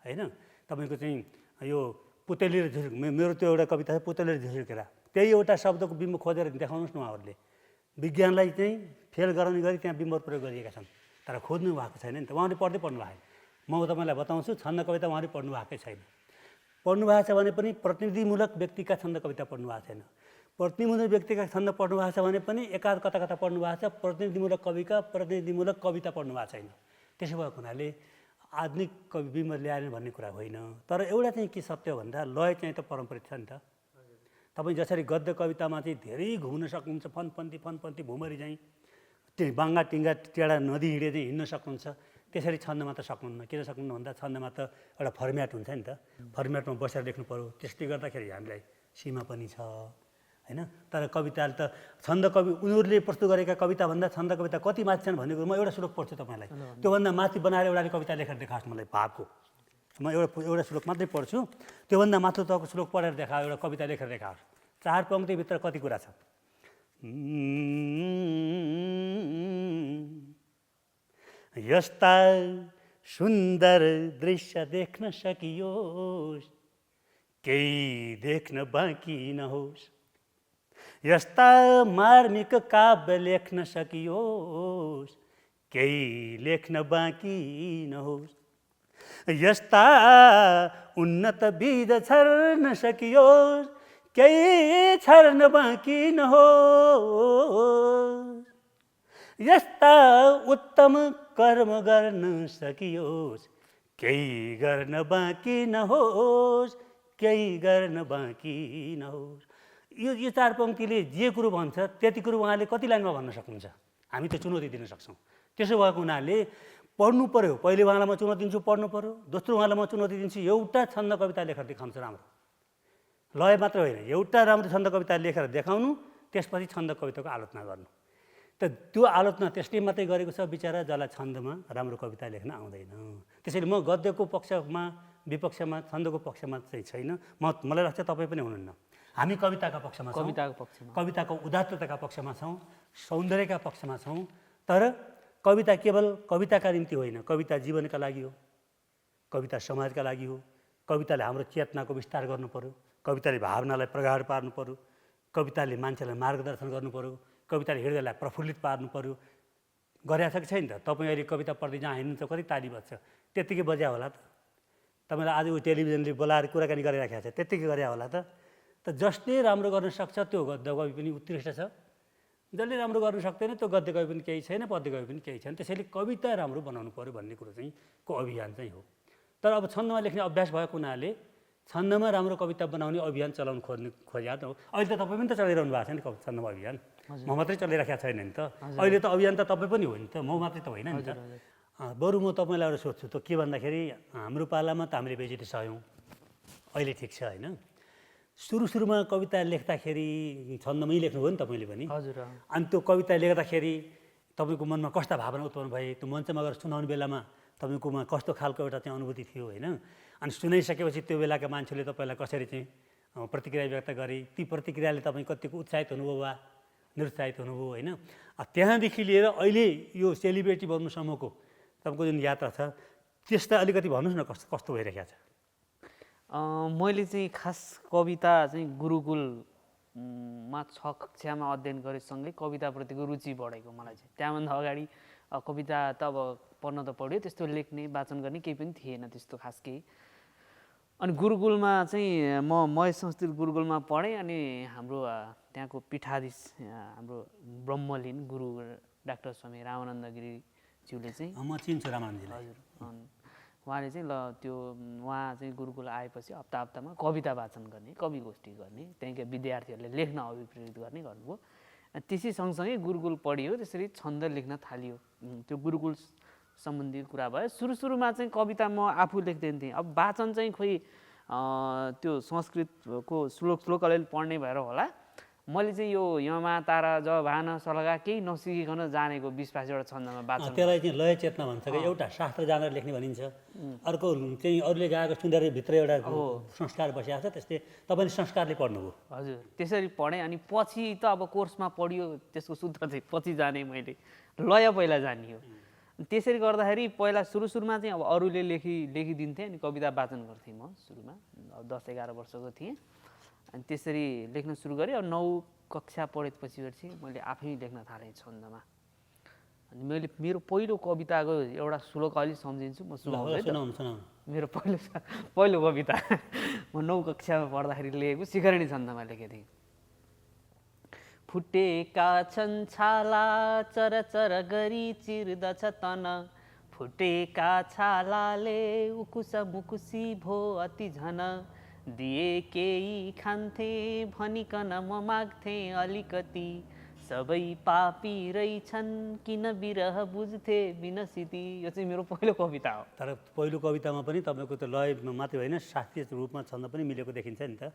C: होइन? तपाईँको चाहिँ यो पुतली र झुसुक, मेरो त्यो एउटा कविता छ पुतली र झुसुकेरा, त्यही एउटा शब्दको बिम्ब खोजेर देखाउनुहोस् न उहाँहरूले। विज्ञानलाई चाहिँ फेल गराउने गरी त्यहाँ बिम्ब प्रयोग गरिएका छन्, तर खोज्नु भएको छैन नि त। उहाँले पढ्दै पढ्नु भएको। म तपाईँलाई बताउँछु, छन्द कविता उहाँले पढ्नु भएकै छैन। पढ्नु भएको छ भने पनि प्रतिनिधिमूलक व्यक्तिका छन्द कविता पढ्नु भएको छैन। प्रतिनिधिमूलक व्यक्तिका छन्द पढ्नु भएको छ भने पनि एकाध कता पढ्नु भएको छ, प्रतिनिधिमूलक कविका प्रतिनिधिमूलक कविता पढ्नु भएको छैन। त्यसो भएको हुनाले आधुनिक कवि बिम्ब ल्याएन भन्ने कुरा होइन। तर एउटा चाहिँ के सत्य भन्दा लय चाहिँ त परम्परित छ नि त। तपाईँ जसरी गद्य कवितामा चाहिँ धेरै घुम्न सक्नुहुन्छ, फनपन्ती भुमरी चाहिँ त्यो बाङ्गा टिङ्गा टेढा नदी हिँडे चाहिँ हिँड्न सक्नुहुन्छ, त्यसरी छन्दमा त सक्नुहुन्न। किन सक्नुहुन्न भन्दा छन्दमा त एउटा फर्म्याट हुन्छ नि त, फर्म्याटमा बसेर लेख्नु पऱ्यो। त्यसले गर्दाखेरि हामीलाई सीमा पनि छ, होइन? तर कविताले त छन्द कवि उनीहरूले प्रस्तुत गरेका कविताभन्दा छन्द कविता कति माथि छन् भन्ने कुरो म एउटा श्लोक पढ्छु तपाईँलाई। त्योभन्दा माथि बनाएर एउटाले कविता लेखेर देखाओस् मलाई भावको। म एउटा श्लोक मात्रै पढ्छु, त्योभन्दा माथि तहको श्लोक पढेर देखाओ, एउटा कविता लेखेर देखाओस्। 4 पङ्क्तिभित्र कति कुरा छ। यस्ता सुन्दर दृश्य देख्न सकियोस्, केही देख्न बाँकी नहोस्। यस्ता मार्मिक काव्य लेख्न सकियोस्, केही लेख्न बाँकी नहोस्। यस्ता उन्नत बीज छर्न सकियोस्, केही छर्न बाँकी नहोस्। यस्ता उत्तम कर्म गर्न सकियोस्, केही गर्न बाँकी नहोस्, केही गर्न बाँकी नहोस्। यो 4 पङ्क्तिले जे कुरो भन्छ त्यति कुरो उहाँले कति लाइनमा भन्न सक्नुहुन्छ? हामी त चुनौती दिन सक्छौँ। त्यसो भएको हुनाले पढ्नु पऱ्यो। पहिले उहाँलाई म चुनौती दिन्छु, पढ्नु पऱ्यो। दोस्रो उहाँलाई म चुनौती दिन्छु, एउटा छन्द कविता लेखेर देखाउँछ राम्रो। लय मात्र होइन, एउटा राम्रो छन्द कविता लेखेर देखाउनु, त्यसपछि छन्द कविताको आलोचना गर्नु। त त्यो आलोचना त्यसले मात्रै गरेको छ बिचरा, जसलाई छन्दमा राम्रो कविता लेख्न आउँदैन। त्यसैले म गद्यको पक्षमा विपक्षमा छन्दको पक्षमा चाहिँ छैन। मलाई लाग्छ तपाईँ पनि हुनुहुन्न। हामी कविताका पक्षमा छौँ, कविताको उदात्तताका पक्षमा छौँ, सौन्दर्यका पक्षमा छौँ। तर कविता केवल कविताका निम्ति होइन, कविता जीवनका लागि हो, कविता समाजका लागि हो। कविताले हाम्रो चेतनाको विस्तार गर्नु पर्यो, कविताले भावनालाई प्रगाढ पार्नु पर्यो, कविताले मान्छेलाई मार्गदर्शन गर्नु पर्यो, कविताले हृदयलाई प्रफुल्लित पार्नु पर्यो। गरेको छ कि छैन त? तपाईँ अहिले कविता पढ्दै जहाँ हिँड्नुहुन्छ कति ताली बज्छ, त्यत्तिकै बज्या होला त? तपाईँलाई आज टेलिभिजनले बोलाएर कुराकानी गरिराखेको छ, त्यत्तिकै गरे होला त? त जसले राम्रो गर्न सक्छ त्यो गद्य कवि पनि उत्कृष्ट छ, जसले राम्रो गर्न सक्दैन त्यो गद्य कवि पनि केही छैन, पद्य कवि पनि केही छैन। त्यसैले कविता राम्रो बनाउनु पर्यो भन्ने कुरो चाहिँ को अभियान चाहिँ हो। तर अब छन्दमा लेख्ने अभ्यास भएको हुनाले छन्दमा राम्रो कविता बनाउने अभियान चलाउनु खोज्या त हो। अहिले त तपाईँ पनि त चलाइरहनु भएको छ नि छन्दमा अभियान, म मात्रै चलाइराखेको छैन नि त। अहिले त अभियान त तपाईँ पनि हो नि त, म मात्रै त होइन नि त। बरु म तपाईँलाई एउटा सोध्छु त, के भन्दाखेरि हाम्रो पालामा त हामीले बेइज्जती सह्यौँ, अहिले ठिक छ होइन। सुरुमा कविता लेख्दाखेरि छन्दमै लेख्नुभयो नि तपाईँले पनि।
B: हजुर।
C: अनि त्यो कविता लेख्दाखेरि तपाईँको मनमा कस्ता भावना उत्पन्न भए, त्यो मञ्चमा गएर सुनाउने बेलामा तपाईँकोमा कस्तो खालको एउटा चाहिँ अनुभूति थियो होइन। अनि सुनाइसकेपछि त्यो बेलाका मान्छेले तपाईँलाई कसरी चाहिँ प्रतिक्रिया व्यक्त गरे, ती प्रतिक्रियाले तपाईँ कतिको उत्साहित हुनुभयो वा निरुत्साहित हुनुभयो होइन। त्यहाँदेखि लिएर अहिले यो सेलिब्रेटी बन्नुसम्मको तपाईँको जुन यात्रा छ त्यसलाई अलिकति भन्नुहोस् न, कस्तो भइरहेको छ?
B: मैले चाहिँ खास कविता चाहिँ गुरुकुलमा 6 कक्षामा अध्ययन गरेसँगै कविताप्रतिको रुचि बढेको मलाई चाहिँ। त्यहाँभन्दा अगाडि कविता त अब पढ्न त पढ्यो, त्यस्तो लेख्ने वाचन गर्ने केही पनि थिएन त्यस्तो खास केही। अनि गुरुकुलमा चाहिँ म महेश संस्कृत गुरुकुलमा पढेँ। अनि हाम्रो त्यहाँको पीठाधीश हाम्रो ब्रह्मलीन गुरु डाक्टर स्वामी रामानन्द गिरीज्यूले चाहिँ,
C: म चिन्छु रामानन्दजीलाई।
B: हजुर, उहाँले चाहिँ उहाँ चाहिँ गुरुकुल आएपछि हप्तामा कविता वाचन गर्ने, कवि गोष्ठी गर्ने, त्यहीँका विद्यार्थीहरूले लेख्न अभिप्रेरित गर्ने गर्नुभयो। त्यसै सँगसँगै गुरुकुल पढियो, त्यसरी छन्द लेख्न थालियो। त्यो गुरुकुल सम्बन्धी कुरा भयो। सुरुमा चाहिँ कविता म आफू लेख्दैन थिएँ। अब वाचन चाहिँ खोइ त्यो संस्कृतको श्लोक अलिअलि पढ्ने भएर होला, मैले चाहिँ यो यमा तारा ज भान सलगा केही नसिकिकन जानेको 20-25 छन्दमा वाचन।
C: त्यसलाई चाहिँ लय चेतना भन्छ कि, एउटा शास्त्र जानेर लेख्ने भनिन्छ, अर्को चाहिँ अरूले गाएको सुनेर भित्र एउटा संस्कार बसिएको छ, त्यस्तै तपाईँले संस्कारले पढ्नुभयो।
B: हजुर, त्यसरी पढेँ। अनि पछि त अब कोर्समा पढियो, त्यसको सूत्र चाहिँ पछि जाने, मैले लय पहिला जानियो। त्यसरी गर्दाखेरि पहिला सुरुमा चाहिँ अब अरूले लेखिदिन्थेँ, अनि कविता वाचन गर्थेँ म सुरुमा। अब 10-11 वर्षको थिएँ। अनि त्यसरी लेख्न सुरु गरेँ। अब 9 कक्षा पढेपछि चाहिँ मैले आफै लेख्न थालेँ छन्दमा। अनि मैले मेरो पहिलो कविताको एउटा श्लोक अलि सम्झिन्छु, म सुनाउँछु। मेरो पहिलो कविता म 9 कक्षामा पढ्दाखेरि लेखेको शिखरणी छन्दमा लेखेको थिएँ। फुटेका छन् छाला चरचर गरी चिर्दछ तन, फुटेका छालाले उकुस मुकुसी भो अति झन, दिए केही खान्थे भनिकन म माग्थे अलिकति, सबै पापी रहेछन् किन विरह बुझ्थे विनसिति। यो चाहिँ मेरो पहिलो कविता हो।
C: तर पहिलो कवितामा पनि तपाईँको त लय मात्रै होइन, शास्त्रीय रूपमा छन्द पनि मिलेको देखिन्छ नि त,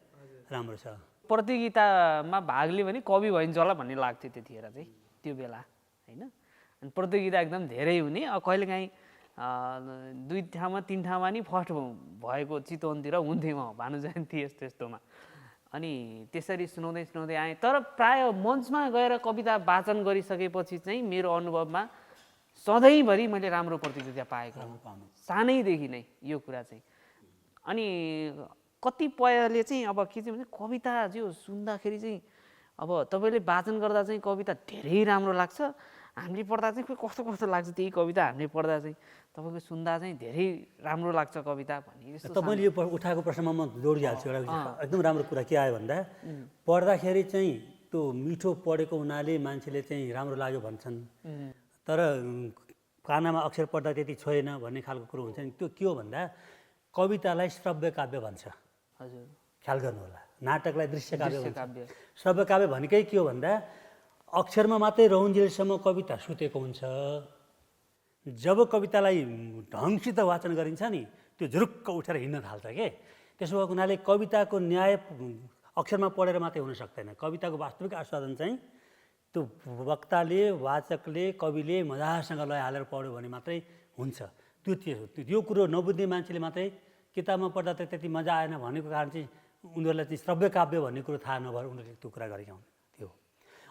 C: राम्रो छ।
B: प्रतियोगितामा भाग लियो भने कवि भइन्छ होला भन्ने लाग्थ्यो त्यतिखेर चाहिँ, त्यो बेला होइन। अनि प्रतियोगिता एकदम धेरै हुने। अब कहिलेकाहीँ 2 ठाउँमा 3 ठाउँमा नि फर्स्ट भएको चितवनतिर हुन्थेँ म, भानु जयन्ती यस्तोमा। अनि त्यसरी सुनाउँदै आएँ। तर प्राय मञ्चमा गएर कविता वाचन गरिसकेपछि चाहिँ मेरो अनुभवमा सधैँभरि मैले राम्रो प्रतिक्रिया पाएको, सानैदेखि नै यो कुरा चाहिँ। अनि कतिपयले चाहिँ अब के चाहिँ भने कविता जो सुन्दाखेरि चाहिँ अब तपाईँले वाचन गर्दा चाहिँ कविता धेरै राम्रो लाग्छ, हामीले पढ्दा चाहिँ खोइ कस्तो लाग्छ त्यही कविता हामीले पढ्दा चाहिँ तपाईँको सुन्दा चाहिँ धेरै राम्रो लाग्छ कविता भन्ने।
C: तपाईँले यो उठाएको प्रश्नमा म जोडिहाल्छु। एउटा एकदम राम्रो कुरा के आयो भन्दा, पढ्दाखेरि चाहिँ त्यो मिठो पढेको हुनाले मान्छेले चाहिँ राम्रो लाग्यो भन्छन्, तर कानामा अक्षर पढ्दा त्यति छोएन भन्ने खालको कुरो हुन्छ नि। त्यो के हो भन्दा कवितालाई श्रव्य काव्य भन्छ।
B: हजुर,
C: ख्याल गर्नु होला। नाटकलाई दृश्य काव्य भन्छ। श्रव्य काव्य भनेकै के हो भन्दा अक्षरमा मात्रै रहन्जेलसम्म कविता सुतेको हुन्छ। जब कवितालाई ढङ्गसित वाचन गरिन्छ नि, त्यो झुरुक्क उठेर हिँड्न थाल्छ के। त्यसो भएको हुनाले कविताको न्याय अक्षरमा पढेर मात्रै हुन सक्दैन। कविताको वास्तविक आस्वादन चाहिँ त्यो वक्ताले, वाचकले, कविले मजासँग लय हालेर पढ्यो भने मात्रै हुन्छ। त्यो कुरो नबुझ्ने मान्छेले मात्रै किताबमा पढ्दा त त्यति मजा आएन भनेको कारण चाहिँ उनीहरूलाई चाहिँ श्रव्य काव्य भन्ने कुरो थाहा नभएर उनीहरूले त्यो कुरा गरेका हुन्। त्यो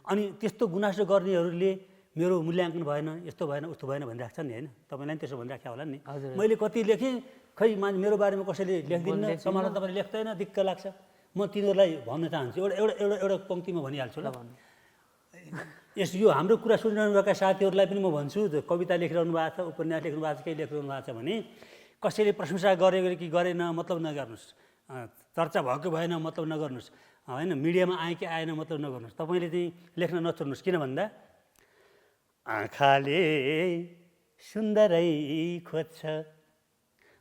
C: अनि त्यस्तो गुनासो गर्नेहरूले मेरो मूल्याङ्कन भएन, यस्तो भएन, उस्तो भएन भनिरहेको छ नि, होइन? तपाईँलाई पनि त्यसो भनिराख्या होला नि। मैले कति लेखेँ, खै मेरो बारेमा कसैले लेखिदिन्न, समालोचना तपाईँले लेख्दैन, दिक्क लाग्छ। म तिनीहरूलाई भन्न चाहन्छु, एउटा पङ्क्तिमा भनिहाल्छु ल। यो हाम्रो कुरा सुनिरहनुभएका साथीहरूलाई पनि म भन्छु, कविता लेखिरहनु भएको छ, उपन्यास लेख्नु भएको छ, केही लेखिरहनु भएको छ भने कसैले प्रशंसा गरेको कि गरेन मतलब नगर्नुहोस्, चर्चा भएको भएन मतलब नगर्नुहोस्, होइन? मिडियामा आए कि आएन मतलब नगर्नुहोस्। तपाईँले चाहिँ लेख्न नछोड्नुहोस्। किन भन्दा आँखाले सुन्दरै खोज्छ,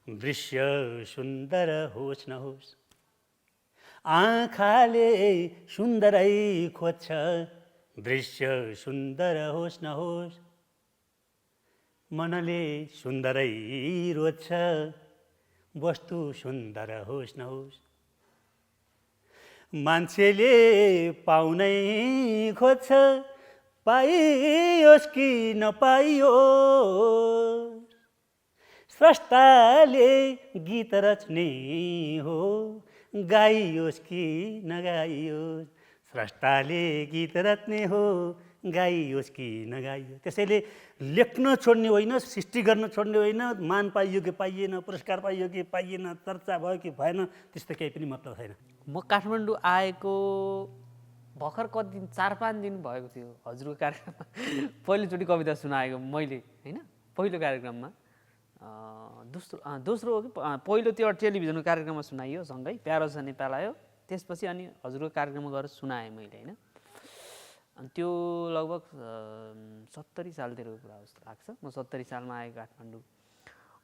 C: दृश्य सुन्दर होस् नहोस्। आँखाले सुन्दरै खोज्छ, दृश्य सुन्दर होस् नहोस्। मनले सुन्दरै रोज्छ, वस्तु सुन्दर होस् नहोस्। मान्छेले पाउनै खोज्छ, पाइयोस् कि नपाइयोस्। स्रष्टाले गीत रच्ने हो, गाइयोस् कि नगाइयोस्। स्रष्टाले गीत रच्ने हो, गाइयोस् कि नगाइयोस्। त्यसैले लेख्न छोड्ने होइन, सृष्टि गर्न छोड्ने होइन। मान पाइयो कि पाइएन, पुरस्कार पाइयो कि पाइएन, चर्चा भयो कि भएन, त्यस्तो केही पनि मतलब छैन।
B: म काठमाडौँ आएको भर्खर कति दिन, 4-5 दिन भएको थियो हजुरको कार्यक्रममा पहिलोचोटि कविता सुनाएको मैले, होइन? पहिलो कार्यक्रममा दोस्रो हो कि पहिलो त्यो टेलिभिजनको कार्यक्रममा सुनाइयो सँगै, प्यारो छ नेपाल आयो। त्यसपछि अनि हजुरको कार्यक्रममा गएर सुनाएँ मैले, होइन? अनि त्यो लगभग 70 सालतिरको कुरा जस्तो लाग्छ। म 70 सालमा आएको काठमाडौँ।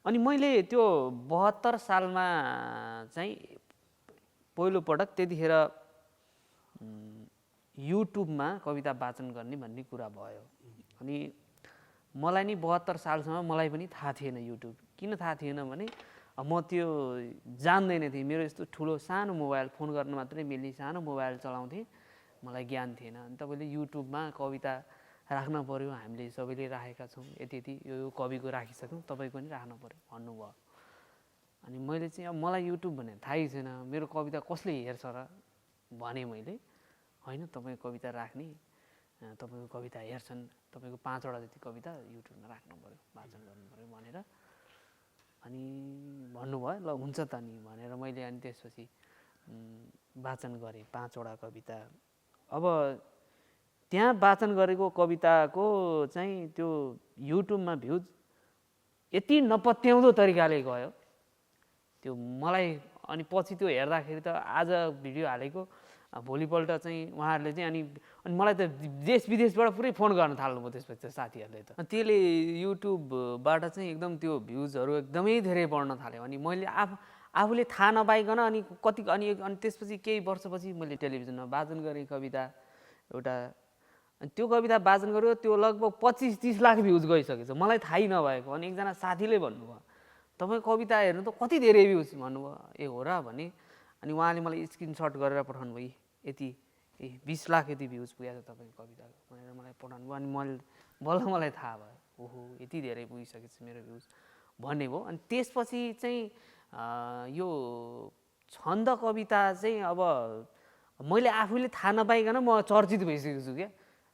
B: अनि मैले त्यो 72 सालमा चाहिँ पहिलोपटक त्यतिखेर युट्युबमा कविता वाचन गर्ने भन्ने कुरा भयो। अनि मलाई नि 72 सालसम्म मलाई पनि थाहा थिएन युट्युब। किन थाहा थिएन भने म त्यो जान्दैन थिएँ। मेरो यस्तो ठुलो सानो मोबाइल, फोन गर्न मात्रै मिल्ने सानो मोबाइल चलाउँथेँ, मलाई ज्ञान थिएन। अनि तपाईँले युट्युबमा कविता राख्न पर्यो, हामीले सबैले राखेका छौँ, यति यो कविको राखिसक्यौँ, तपाईँ पनि राख्नु पर्यो भन्नुभयो। अनि मैले चाहिँ अब मलाई युट्युब भने थाहै छैन, मेरो कविता कसले हेर्छ र भने मैले, होइन तपाईँ कविता राख्ने, तपाईँको कविता हेर्छन्, तपाईँको 5 वटा जति कविता युट्युबमा राख्नु पर्यो, वाचन गर्नु पर्यो भनेर अनि भन्नुभयो। ल हुन्छ त नि भनेर मैले अनि त्यसपछि वाचन गरेँ 5 वटा कविता। अब त्यहाँ वाचन गरेको कविताको चाहिँ त्यो युट्युबमा भ्युज यति नपत्याउँदो तरिकाले गयो त्यो मलाई। अनि पछि त्यो हेर्दाखेरि त आज भिडियो हालेको भोलिपल्ट चाहिँ उहाँहरूले चाहिँ अनि मलाई त देश विदेशबाट पुरै फोन गर्न थाल्नुभयो त्यसपछि त साथीहरूले त। त्यसले युट्युबबाट चाहिँ एकदम त्यो भ्युजहरू एकदमै धेरै बढ्न थाल्यो। अनि मैले आफूले थाहा नपाइकन अनि त्यसपछि केही वर्षपछि मैले टेलिभिजनमा वाचन गरेँ कविता एउटा। अनि त्यो कविता वाचन गर्यो, त्यो लगभग 25-30 लाख भ्युज गइसकेछ, मलाई थाहै नभएको। अनि एकजना साथीले भन्नुभयो तपाईँ कविता हेर्नु त कति धेरै भ्युज भन्नुभयो। ए हो र भने अनि उहाँले मलाई स्क्रिनसट गरेर पठाउनु भयो, यति 20 लाख यति भ्युज पुगेको छ तपाईँको कविताको भनेर मलाई पठाउनु भयो। अनि बल्ल मलाई थाहा भयो, ओहो यति धेरै पुगिसकेको छ मेरो भ्युज भन्ने भयो। अनि त्यसपछि चाहिँ यो छन्द कविता चाहिँ अब मैले आफूले थाहा नपाइकन म चर्चित भइसकेको छु क्या।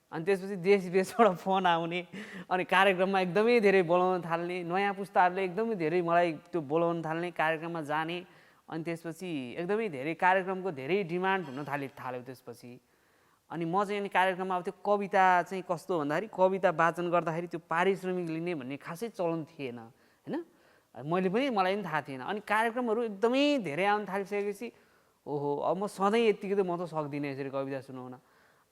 B: अनि त्यसपछि देश विदेशबाट फोन आउने, अनि कार्यक्रममा एकदमै धेरै बोलाउन थाल्ने, नयाँ पुस्ताहरूले एकदमै धेरै मलाई त्यो बोलाउन थाल्ने, कार्यक्रममा जाने। अनि त्यसपछि एकदमै धेरै कार्यक्रमको धेरै डिमान्ड हुन थाल्यो त्यसपछि। अनि म चाहिँ अनि कार्यक्रममा अब त्यो कविता चाहिँ कस्तो भन्दाखेरि कविता वाचन गर्दाखेरि त्यो पारिश्रमिक लिने भन्ने खासै चलन थिएन, होइन? मलाई पनि थाहा थिएन। अनि कार्यक्रमहरू एकदमै धेरै आउन थालिसकेपछि ओहो अब म सधैँ यत्तिकै त म त सक्दिनँ यसरी कविता सुनाउन।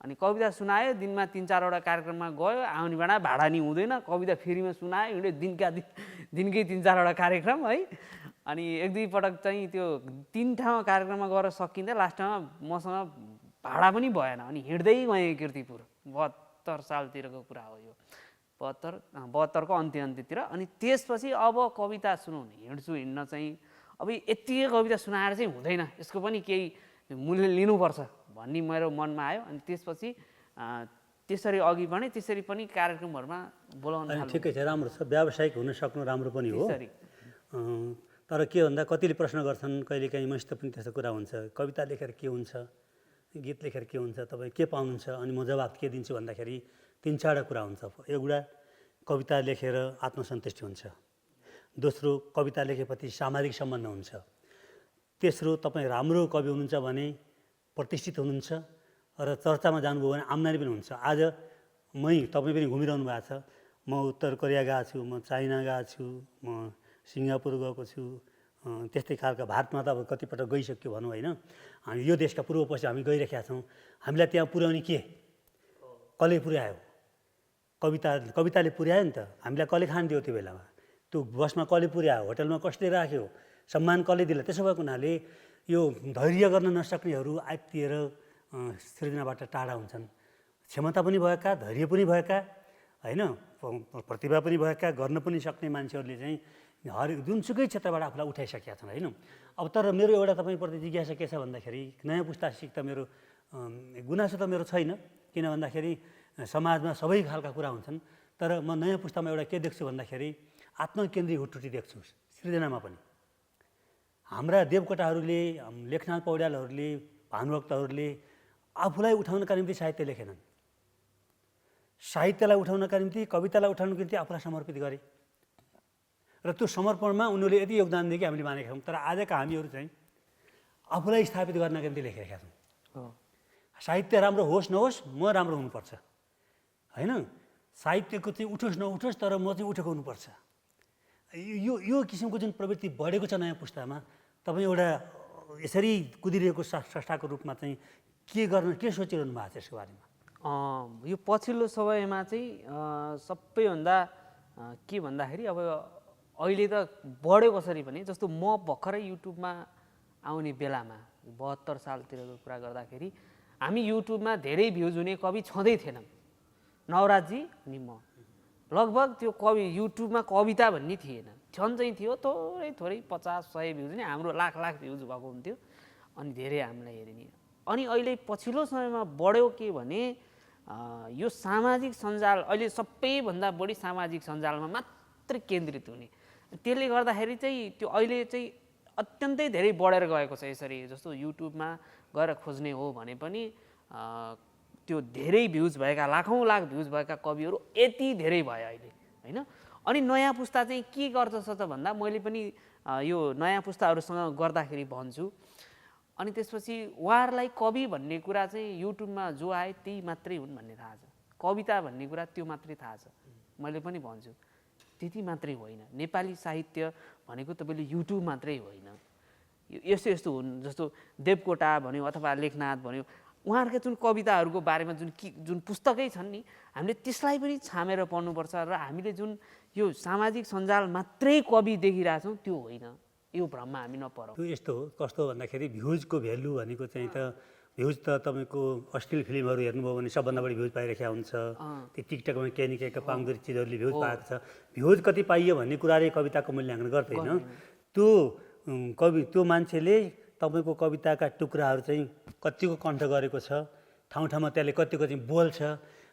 B: अनि कविता सुनायो, दिनमा 3-4 वटा कार्यक्रममा गयो, आउने बेला भाडा नि हुँदैन, कविता फ्रीमा सुनायो, हिँड्यो दिनकै 3-4 वटा कार्यक्रम है। अनि 1-2 पटक चाहिँ त्यो 3 ठाउँमा कार्यक्रममा गएर सकिँदा लास्टमा मसँग भाडा पनि भएन। अनि हिँड्दै गएँ कीर्तिपुर, 72 सालतिरको कुरा हो यो, 72को अन्त्यतिर। अनि त्यसपछि अब कविता सुनाउनु हिँड्न चाहिँ अब यत्तिकै कविता सुनाएर चाहिँ हुँदैन, यसको पनि केही मूल्य लिनुपर्छ भन्ने मेरो मनमा आयो। अनि त्यसपछि त्यसरी अघि बढेँ, त्यसरी पनि कार्यक्रमहरूमा बोलाउन
C: अनि
B: थालेँ।
C: ठिकै छ, राम्रो छ, व्यावसायिक हुन सक्नु राम्रो पनि हो।
B: त्यसरी
C: तर के भन्दा कतिले प्रश्न गर्छन्, कहिलेकाहीँ मसित पनि त्यस्तो कुरा हुन्छ, कविता लेखेर के हुन्छ, गीत लेखेर के हुन्छ, तपाईँ के पाउनुहुन्छ? अनि म जवाब के दिन्छु भन्दाखेरि 3-4 कुरा हुन्छ। एउटा, कविता लेखेर आत्मसन्तुष्टि हुन्छ। दोस्रो, कविता लेखेपछि सामाजिक सम्बन्ध हुन्छ। तेस्रो, तपाईँ राम्रो कवि हुनुहुन्छ भने प्रतिष्ठित हुनुहुन्छ र चर्चामा जानुभयो भने आम्दानी पनि हुन्छ। आज तपाईँ पनि घुमिरहनु भएको छ, म उत्तर कोरिया गएको छु, म चाइना गएको छु, म सिङ्गापुर गएको छु, त्यस्तै खालका भारतमा त अब कतिपटक गइसक्यो भनौँ होइन। हामी यो देशका पूर्व पश्चिम हामी गइरहेका छौँ। हामीलाई त्यहाँ पुर्याउने के, कसले पुर्यायो? कविताले पुर्यायो नि त। हामीलाई कसले खान दियो त्यो बेलामा? त्यो बसमा कसले पुर्यायो? होटलमा कसले राख्यो? सम्मान कसले दिला? त्यसो भएको हुनाले यो धैर्य गर्न नसक्नेहरू आत्तिएर सृजनाबाट टाढा हुन्छन्। क्षमता पनि भएका, धैर्य पनि भएका होइन, प्रतिभा पनि भएका, गर्न पनि सक्ने मान्छेहरूले चाहिँ जुनसुकै क्षेत्रबाट आफूलाई उठाइसकेका छन् होइन। अब तर मेरो एउटा तपाईँप्रति जिज्ञासा के छ भन्दाखेरि, नयाँ पुस्तासित त मेरो गुनासो त मेरो छैन, किन भन्दाखेरि समाजमा सबै खालका कुरा हुन्छन्। तर म नयाँ पुस्तामा एउटा के देख्छु भन्दाखेरि आत्मकेन्द्री हुटुटी देख्छु सृजनामा पनि। हाम्रा देवकोटाहरूले, लेखनाथ पौड्यालहरूले, भानुभक्तहरूले आफूलाई उठाउनका निम्ति साहित्य लेखेनन्। साहित्यलाई उठाउनका निम्ति, कवितालाई उठाउनको निम्ति आफूलाई समर्पित गरे र त्यो समर्पणमा उनीहरूले यति योगदान दिए कि हामीले मानेका छौँ। तर आजका हामीहरू चाहिँ आफूलाई स्थापित गर्नका निम्ति लेखिरहेका छौँ। साहित्य राम्रो होस् नहोस्, म राम्रो हुनुपर्छ होइन। साहित्यको चाहिँ उठोस् नउठोस्, तर म चाहिँ उठेको हुनुपर्छ। यो किसिमको जुन प्रवृत्ति बढेको छ नयाँ पुस्तामा, तपाईँ एउटा यसरी कुदिरहेको स्रष्टाको रूपमा चाहिँ के सोचिरहनु भएको छ यसको बारेमा?
B: यो पछिल्लो समयमा चाहिँ सबैभन्दा के भन्दाखेरि अब अहिले त बढ्यो कसरी भने, जस्तो म भर्खरै युट्युबमा आउने बेलामा 72 सालतिरको कुरा गर्दाखेरि हामी युट्युबमा धेरै भ्युज हुने कवि छँदै थिएनन्। नवराजी अनि म लगभग त्यो कवि युट्युबमा कविता भन्ने थिएन, छन् चाहिँ थियो थोरै 50-100 भ्युज नै, हाम्रो लाख भ्युज भएको हुन्थ्यो अनि धेरै हामीलाई हेरिने। अनि अहिले पछिल्लो समयमा बढ्यो के भने यो सामाजिक सञ्जाल, अहिले सबैभन्दा बढी सामाजिक सञ्जालमा मात्रै केन्द्रित हुने, त्यसले गर्दाखेरि चाहिँ त्यो अहिले चाहिँ अत्यन्तै धेरै बढेर गएको छ। यसरी जस्तो युट्युबमा गएर खोज्ने हो भने पनि त्यो धेरै भ्युज भएका, लाखौँ लाख भ्युज भएका कविहरू यति धेरै भयो अहिले होइन। अनि नयाँ पुस्ता चाहिँ के गर्दछ त भन्दा, मैले पनि यो नयाँ पुस्ताहरूसँग गर्दाखेरि भन्छु, अनि त्यसपछि उहाँहरूलाई कवि भन्ने कुरा चाहिँ युट्युबमा जो आए त्यही मात्रै हुन् भन्ने थाहा छ। कविता भन्ने कुरा त्यो मात्रै थाहा छ। मैले पनि भन्छु त्यति मात्रै होइन, नेपाली साहित्य भनेको तपाईँले युट्युब मात्रै होइन, यस्तो यस्तो हुन्। जस्तो देवकोटा भन्यो अथवा लेखनाथ भन्यो, उहाँहरूका जुन कविताहरूको बारेमा जुन पुस्तकै छन् नि, हामीले त्यसलाई पनि छामेर पढ्नुपर्छ। र हामीले जुन यो सामाजिक सञ्जाल मात्रै कवि देखिरहेछौँ त्यो होइन, यो भ्रममा हामी नपरौँ।
C: त्यो यस्तो हो, कस्तो भन्दाखेरि भ्युजको भ्यालु भनेको चाहिँ त भ्युज त तपाईँको अश्लील फिल्महरू हेर्नुभयो भने सबभन्दा बढी भ्युज पाइरहेको हुन्छ। त्यो टिकटकमा केही न केहीका पाउँदो चिजहरूले भ्युज पाएको छ। भ्युज कति पाइयो भन्ने कुराले कविताको मूल्याङ्कन गर्दैन। त्यो मान्छेले तपाईँको कविताका टुक्राहरू चाहिँ कतिको कण्ठ गरेको छ, ठाउँ ठाउँमा त्यसले कतिको चाहिँ बोल्छ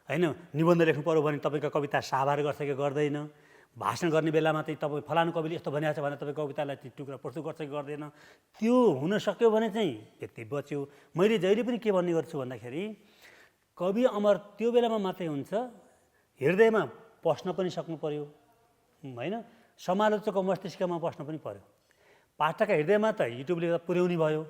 C: होइन। निबन्ध लेख्नु पऱ्यो भने तपाईँको कविता साभार गर्छ कि गर्दैन, भाषण गर्ने बेलामा चाहिँ तपाईँ फलानु कविले यस्तो भनेको छ भने तपाईँ कवितालाई चाहिँ टुक्रा प्रस्तुत गर्छ कि गर्दैन, त्यो हुन सक्यो भने चाहिँ व्यक्ति बच्यो। मैले जहिले पनि के भन्ने गर्छु भन्दाखेरि कवि अमर त्यो बेलामा मात्रै हुन्छ हृदयमा पस्न पनि सक्नु पर्यो होइन, समालोचकको मस्तिष्कमा बस्न पनि पर्यो। पाठकका हृदयमा त युट्युबले पुर्याउने भयो,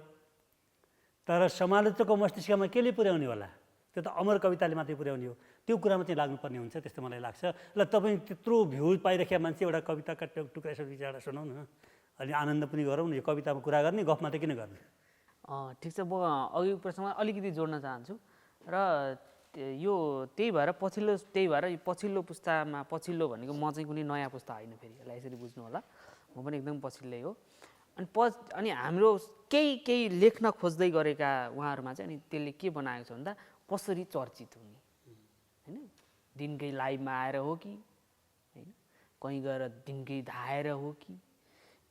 C: तर समालोचकको मस्तिष्कमा केले पुर्याउने होला? त्यो त अमर कविताले मात्रै पुर्याउने हो। त्यो कुरामा चाहिँ लाग्नुपर्ने हुन्छ, त्यस्तो मलाई लाग्छ। ल तपाईँ त्यत्रो भ्युज पाइरहेका मान्छे एउटा कविताका टुक्रा यसो विचार सुनाउँ न, अलि आनन्द पनि गरौँ न। यो कवितामा कुरा गर्ने, गफ मात्रै किन गर्ने?
B: ठिक छ, म अघि प्रश्नमा अलिकति जोड्न चाहन्छु। र यो त्यही भएर पछिल्लो पुस्तामा, पछिल्लो भनेको म चाहिँ कुनै नयाँ पुस्ता होइन, फेरि यसलाई यसरी बुझ्नु होला, म पनि एकदम पछिल्लै हो। अनि हाम्रो केही लेख्न खोज्दै गरेका उहाँहरूमा चाहिँ अनि त्यसले के बनाएको छ भन्दा कसरी चर्चित हुने होइन, दिनकै लाइभमा आएर हो कि होइन, कहीँ गएर दिनकै धाएर हो कि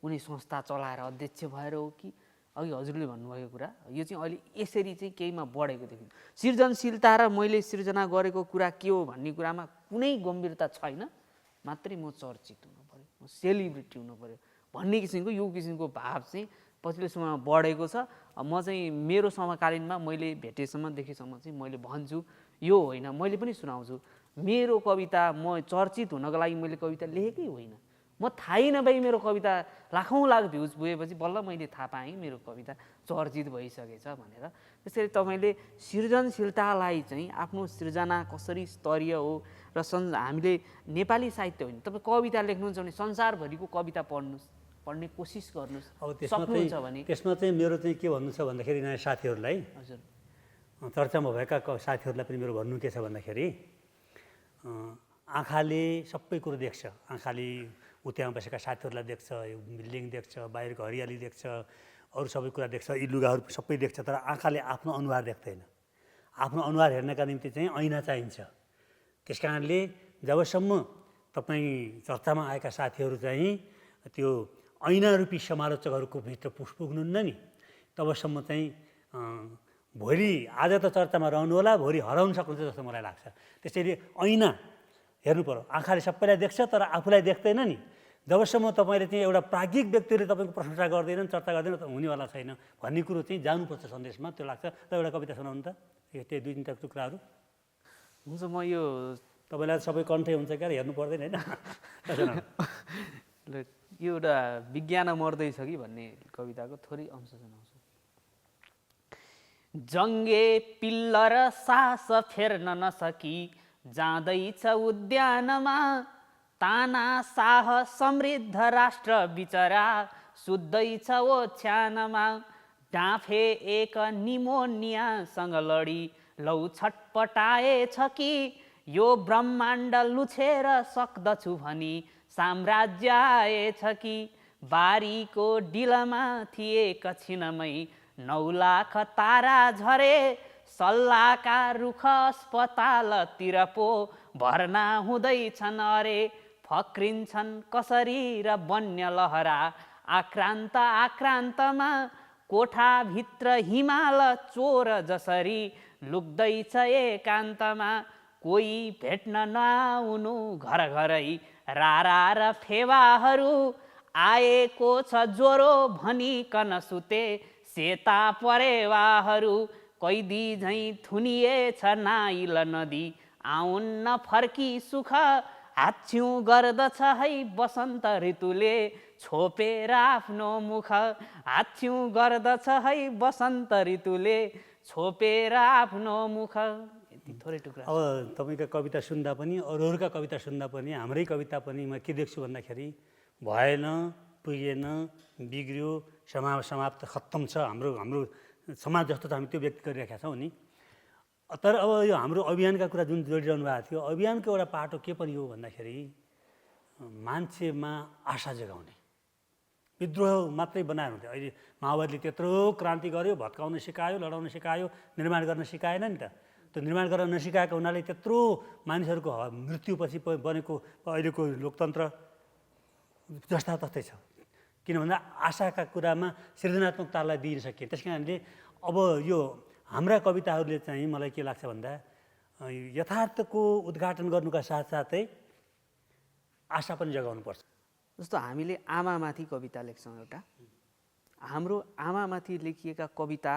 B: कुनै संस्था चलाएर अध्यक्ष भएर हो कि अघि हजुरले भन्नुभएको कुरा यो चाहिँ अहिले यसरी चाहिँ केहीमा बढेको देखिन्छ। सृजनशीलता र मैले सृजना गरेको कुरा के हो भन्ने कुरामा कुनै गम्भीरता छैन, मात्रै म चर्चित हुनु पऱ्यो, म सेलिब्रिटी हुनु पऱ्यो भन्ने किसिमको यो किसिमको भाव चाहिँ पछिल्लो समयमा बढेको छ। म चाहिँ मेरो समकालीनमा मैले भेटेसम्म देखेसम्म चाहिँ मैले भन्छु यो होइन, मैले पनि सुनाउँछु मेरो कविता म चर्चित हुनको लागि मैले कविता लेखेकै होइन। म थाहै नभई मेरो कविता लाखौँ लाख भ्युज पुगेपछि बल्ल मैले थाहा पाएँ मेरो कविता चर्चित भइसकेछ भनेर। त्यसरी तपाईँले सृजनशीलतालाई चाहिँ आफ्नो सृजना कसरी स्तरीय हो र हामीले नेपाली साहित्य होइन, तपाईँ कविता लेख्नुहुन्छ भने संसारभरिको कविता पढ्नुहोस्, पढ्ने कोसिस गर्नुहोस्, सक्नुहुन्छ भने।
C: त्यसमा चाहिँ मेरो चाहिँ के भन्नु छ भन्दाखेरि नयाँ साथीहरूलाई,
B: हजुर
C: चर्चामा भएका साथीहरूलाई पनि मेरो भन्नु के छ भन्दाखेरि आँखाले सबै कुरो देख्छ, आँखाले उत्यमा बसेका साथीहरूलाई देख्छ, यो बिल्डिङ देख्छ, बाहिरको हरियाली देख्छ, अरू सबै कुरा देख्छ, यी लुगाहरू सबै देख्छ, तर आँखाले आफ्नो अनुहार देख्दैन। आफ्नो अनुहार हेर्नका निम्ति चाहिँ ऐना चाहिन्छ। त्यस कारणले जबसम्म तपाईँ चर्चामा आएका साथीहरू चाहिँ त्यो ऐना रूपी समालोचकहरूको भित्र पुग्नुहुन्न नि, तबसम्म चाहिँ भोलि आज त चर्चामा रहनु होला, भोलि हराउन सक्नुहुन्छ जस्तो मलाई लाग्छ। त्यसैले ऐना हेर्नु पर्यो, आँखाले सबैलाई देख्छ तर आफूलाई देख्दैन नि। जबसम्म तपाईँले चाहिँ एउटा प्राज्ञिक व्यक्तिले तपाईँको प्रशंसा गर्दैनन्, चर्चा गर्दैन त हुनेवाला छैन भन्ने कुरो चाहिँ जानुपर्छ सन्देशमा, त्यो लाग्छ। र एउटा कविता सुनाउनु त, त्यही दुई तिनवटा टुक्राहरू।
B: हुन्छ, म यो
C: तपाईँलाई सबै कन्ठै हुन्छ क्या, हेर्नु पर्दैन होइन।
B: यो एउटा विज्ञान मर्दैछ कि भन्ने कविताको थोरै अंश सुनाउँछु। जङ्गे पिल्लर सास फेर्न नसकी जाँदैछ उद्यानमा, ताना साह समृद्ध राष्ट्र बिचरा सुत्दैछ ओछ्यानमा, डाँफे एक निमोनियासँग लडी लौ छटपटाएछ कि, यो ब्रह्माण्ड लुछेर सक्दछु भनी साम्राज्य आएछ कि, बारीको डिलमा थिए एकछिनमै 9 लाख तारा झरे, सल्लाहका रुख अस्पतालतिर पो भर्ना हुँदैछन् अरे, फक्रिन्छन् कसरी र वन्य लहरा आक्रान्त आक्रान्तमा, कोठाभित्र हिमाल चोर जसरी लुक्दैछ एकान्तमा, कोही भेट्न नआउनु घर घरै रारा र फेवाहरू, आएको छ ज्वरो भनिकन सुते सेता परेवाहरू, कैदी झैँ थुनिएछ नाइल नदी आउन्न फर्की सुख, हाच्छ्यौँ गर्दछ है वसन्त ऋतुले छोपेर आफ्नो मुख, हाच्छ्यौँ गर्दछ है वसन्त ऋतुले छोपेर आफ्नो मुख। यति थोरै टुक्रा।
C: अब तपाईँको कविता सुन्दा पनि अरूहरूका कविता सुन्दा पनि हाम्रै कविता पनि म के देख्छु भन्दाखेरि भएन, पुगेन, बिग्रियो, समाप्त खत्तम छ, हाम्रो समाज जस्तो त हामी त्यो व्यक्त गरिरहेका छौँ नि। तर अब यो हाम्रो अभियानका कुरा जुन जोडिरहनु भएको थियो, अभियानको एउटा पाटो के पनि हो भन्दाखेरि मान्छेमा आशा जगाउने, विद्रोह मात्रै बनाएर हुन्थ्यो। अहिले माओवादीले त्यत्रो क्रान्ति गर्यो, भत्काउन सिकायो, लडाउन सिकायो, निर्माण गर्न सिकाएन नि त। त्यो निर्माण गर्न नसिकाएको हुनाले त्यत्रो मानिसहरूको मृत्युपछि बनेको अहिलेको लोकतन्त्र जस्ता तस्तै छ। किन भन्दा आशाका कुरामा सृजनात्मकतालाई दिन सकिए। त्यस कारणले अब यो हाम्रा कविताहरूले चाहिँ मलाई के लाग्छ भन्दा यथार्थको उद्घाटन गर्नुका साथसाथै आशा पनि जगाउनुपर्छ।
B: जस्तो हामीले आमामाथि कविता लेख्छौँ एउटा, हाम्रो आमामाथि लेखिएका कविता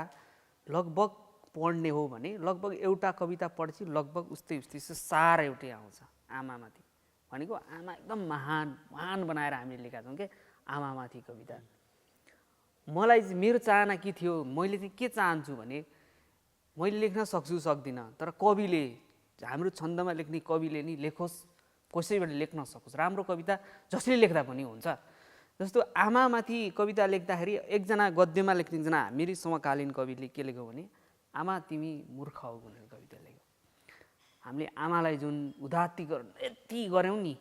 B: लगभग पढ्ने हो भने लगभग एउटा कविता पढ्छु लगभग उस्तै सार एउटै आउँछ। आमामाथि भनेको आमा एकदम महान बनाएर हामीले लेखेका छौँ कि आमामाथि कविता। मलाई मेरो चाहना के थियो, मैले चाहिँ के चाहन्छु भने मैले लेख्न सक्छु सक्दिनँ, तर कविले हाम्रो छन्दमा लेख्ने कविले नि लेखोस्, कसैबाट लेख्न सकोस्, राम्रो कविता जसले लेख्दा पनि हुन्छ। जस्तो आमामाथि कविता लेख्दाखेरि एकजना गद्यमा लेख्ने एकजना मेरी समकालीन कविले के लेख्यो भने आमा तिमी मूर्ख हौ भनेर कविता लेख्यो। हामीले आमालाई जुन उदात्तीकरण यति गऱ्यौँ नि,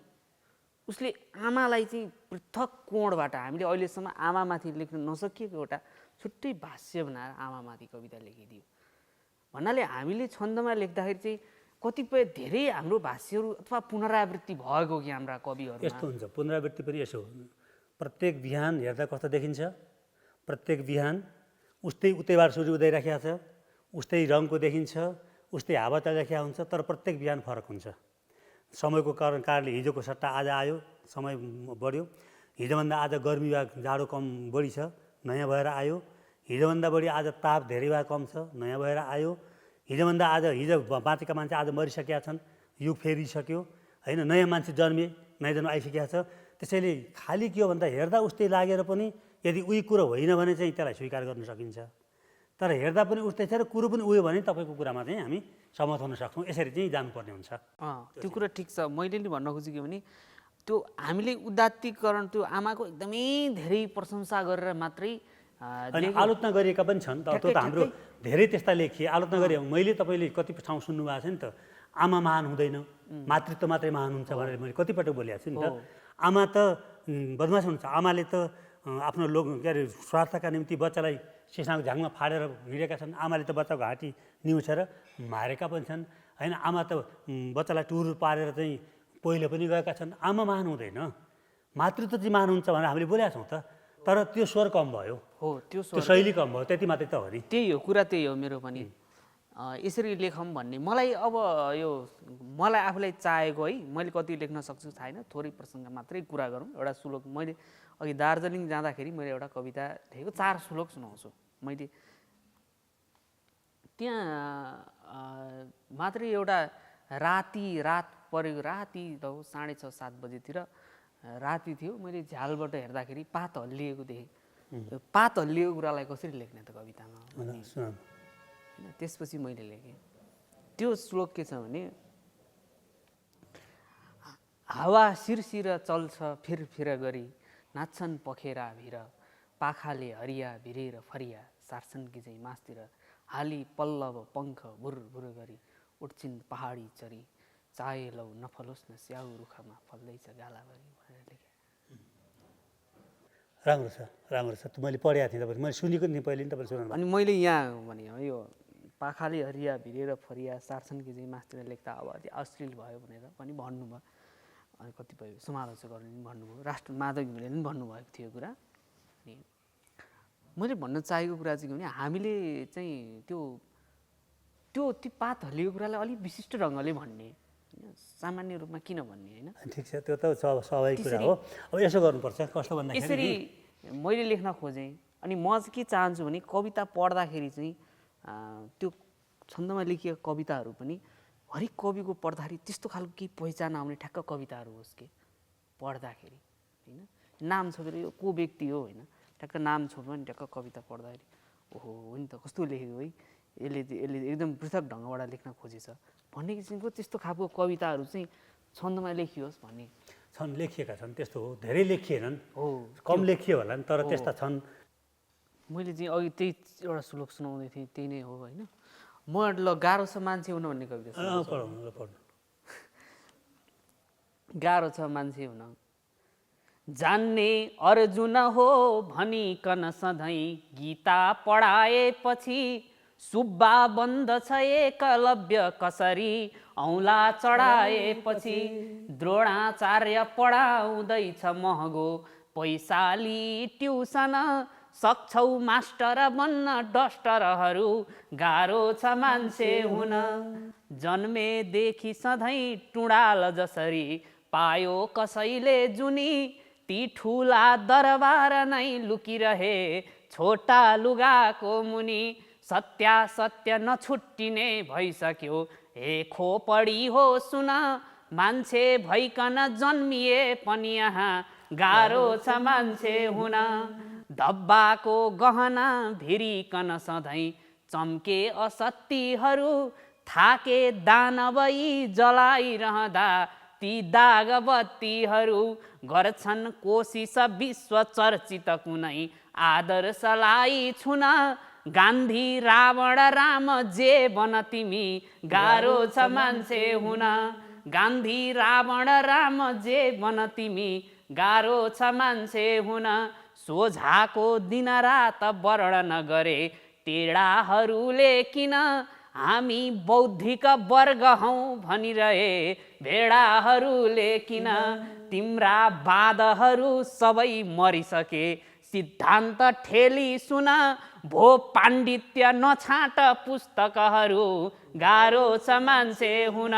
B: उसले आमालाई चाहिँ पृथक कोणबाट हामीले अहिलेसम्म आमामाथि लेख्न नसकिएको एउटा छुट्टै भाष्य बनाएर आमामाथि कविता लेखिदियो भन्नाले हामीले छन्दमा लेख्दाखेरि चाहिँ कतिपय धेरै हाम्रो भाष्यहरू अथवा पुनरावृत्ति भएको कि हाम्रा कविहरूमा
C: यस्तो हुन्छ। पुनरावृत्ति पनि यसो प्रत्येक बिहान हेर्दा कस्तो देखिन्छ, प्रत्येक बिहान उस्तै उतैबाट सूर्य उदाइराखेको छ, उस्तै रङको देखिन्छ, उस्तै हावा चलिराखेको हुन्छ, तर प्रत्येक बिहान फरक हुन्छ। समयको कारणले हिजोको सट्टा आज आयो, समय बढ्यो, हिजोभन्दा आज गर्मी वा जाडो कम बढी छ, नयाँ भएर आयो, हिजोभन्दा बढी आज ताप धेरै वा कम छ, नयाँ भएर आयो, हिजोभन्दा आज हिजो बाँचेका मान्छे आज मरिसकेका छन्, युग फेरिसक्यो होइन, नयाँ मान्छे जन्मे, नयाँ जन्म आइसकेका छ। त्यसैले खालि के हो भन्दा हेर्दा उस्तै लागेर पनि यदि उही कुरो होइन भने चाहिँ त्यसलाई स्वीकार गर्न सकिन्छ, तर हेर्दा पनि उस्तै छ र कुरो पनि उयो भने तपाईँको कुरामा चाहिँ हामी सहमत हुन सक्छौँ। यसरी चाहिँ जानुपर्ने हुन्छ।
B: त्यो कुरा ठिक छ। मैले नि भन्न खोजेको भने त्यो हामीले उदात्तीकरण, त्यो आमाको एकदमै धेरै प्रशंसा गरेर मात्रै
C: अनि आलोचना गरिएका पनि छन् त। त्यो त हाम्रो धेरै त्यस्ता लेखिए, आलोचना गरे। मैले तपाईँले कति ठाउँ सुन्नु भएको छ नि त, आमा महान हुँदैन, मातृत्व मात्रै महान हुन्छ भनेर मैले कतिपटक बोलेको छु नि त। आमा त बदमास हुन्छ, आमाले त आफ्नो के अरे स्वार्थका निम्ति बच्चालाई सिसाको झ्याङमा फाडेर हिँडेका छन्, आमाले त बच्चाको घाँटी निउछेर मारेका पनि छन् होइन, आमा त बच्चालाई टुर पारेर चाहिँ पहिलो पनि गएका छन्। आमा महान हुँदैन, मातृत्व चाहिँ महान हुन्छ भनेर हामीले बोलेका छौँ त, तर त्यो स्वर कम भयो,
B: हो त्यो
C: शैली कम भयो, त्यति मात्रै त हो नि।
B: त्यही हो कुरा, त्यही हो मेरो पनि। यसरी लेखौँ भन्ने मलाई अब यो मलाई आफूलाई चाहेको है, मैले कति लेख्न सक्छु छैन, थोरै प्रसङ्ग मात्रै कुरा गरौँ। एउटा श्लोक मैले अघि दार्जिलिङ जाँदाखेरि मैले एउटा कविता लेखेको, 4 श्लोक सुनाउँछु मैले। त्यहाँ मात्रै एउटा रात परेको, राति त हो 6:30-7 बजेतिर राति थियो, मैले झ्यालबाट हेर्दाखेरि पात हल्लिएको देखेँ। पात हल्लिएको कुरालाई कसरी लेख्ने त कवितामा होइन। त्यसपछि मैले लेखेँ त्यो श्लोक के छ भने, हावा सिरसिर चल्छ फिरफिर गरी, नाच्छन् पखेरा भिर, पाखाले हरिया भिरेर फरिया, सार्छन् कि चाहिँ मासतिर, हाली पल्लव पङ्ख भुरभुर गरी, उठ्छिन् पहाडी चरी, चाहे लौ नफलोस् न स्याउ रुखमा फल्दैछ गालाभरि भनेर लेखेँ।
C: राम्रो छ, राम्रो छ। मैले पढेको थिएँ, तपाईँ मैले सुनेको नि पहिले नि तपाईँले सुनाउनु।
B: अनि मैले यहाँ भने यो पाखाले हरिया भिरेर फरिया, सार्छन् कि चाहिँ मासतिर लेख्दा अब अति अश्लील भयो भनेर पनि भन्नुभयो। अनि कतिपय समालोचकहरूले पनि भन्नुभयो, राष्ट्र माधव घिमिरेले पनि भन्नुभएको थियो कुरा। अनि मैले भन्न चाहेको कुरा चाहिँ के भने, हामीले चाहिँ त्यो पात हल्लिएको कुरालाई अलिक विशिष्ट ढङ्गले भन्ने, सामान्य रूपमा किन भन्ने होइन।
C: ठिक छ, त्यो त स्वाभाविक कुरा हो। अब यसो गर्नुपर्छ, कस्तो भन्दाखेरि
B: यसरी मैले लेख्न खोजेँ। अनि म चाहिँ के चाहन्छु भने, कविता पढ्दाखेरि चाहिँ त्यो छन्दमा लेखिएका कविताहरू पनि हरेक कविको पढ्दाखेरि त्यस्तो खालको केही पहिचान आउने ठ्याक्क कविताहरू होस् कि पढ्दाखेरि होइन। नाम छोपेर यो को व्यक्ति हो होइन, ठ्याक्क नाम छोप्यो भने ठ्याक्क कविता पढ्दाखेरि ओहो हो नि त, कस्तो लेखेको है, यसले एकदम पृथक ढङ्गबाट लेख्न खोजेछ भन्ने किसिमको त्यस्तो खालको कविताहरू चाहिँ छन्दमा लेखियोस् भन्ने।
C: छन्, लेखिएका छन्, त्यस्तो हो, धेरै लेखिएनन्,
B: हो
C: कम लेखियो होला नि, तर त्यस्ता छन्।
B: मैले चाहिँ अघि त्यही एउटा श्लोक सुनाउँदै थिएँ, त्यही नै हो होइन। म ल गाह्रो छ मान्छे हुन भन्ने कविता
C: पढ्नु।
B: गाह्रो छ मान्छे हुन, जान्ने अर्जुन हो भनिकन सधैँ, गीता पढाएपछि सुब्बा बन्द छ एकलव्य कसरी, औँला चढाएपछि द्रोणाचार्य पढाउँदैछ महँगो पैसाली ट्युसन, सक्छौ मास्टर बन्न डस्टरहरू, गाह्रो छ मान्छे हुन, जन्मेदेखि सधैँ टुँडाल जसरी, पायो कसैले जुनी, ती ठुला दरबार नै लुकिरहे छोटा लुगाको मुनि, सत्य नछुट्टिने भइसक्यो हे खोपडी हो सुन, मान्छे भइकन जन्मिए पनि यहाँ गाह्रो छ मान्छे हुन, धब्बाको गहना भिरिकन सधैँ चम्के असत्यहरू, थाके दानवै जलाइरहँदा ती दाग बत्तीहरू, गर्छन् कोसिस विश्व चर्चित कुनै आदर्शलाई छुन, गान्धी रावण राम जे बन तिमी, गाह्रो छ मान्छे हुन, गान्धी रावण राम जे बन तिमी, गाह्रो छ मान्छे हुन, सोझाको दिन रात वर्णन गरे टेढाहरूले किन, हामी बौद्धिक वर्ग हौँ भनिरहे भेडाहरूले किन तिम्रा वादहरू सबै मरिसके सिद्धान्त ठेली सुन भो पाण्डित्य नछाट पुस्तकहरू गाह्रो छ मान्छे हुन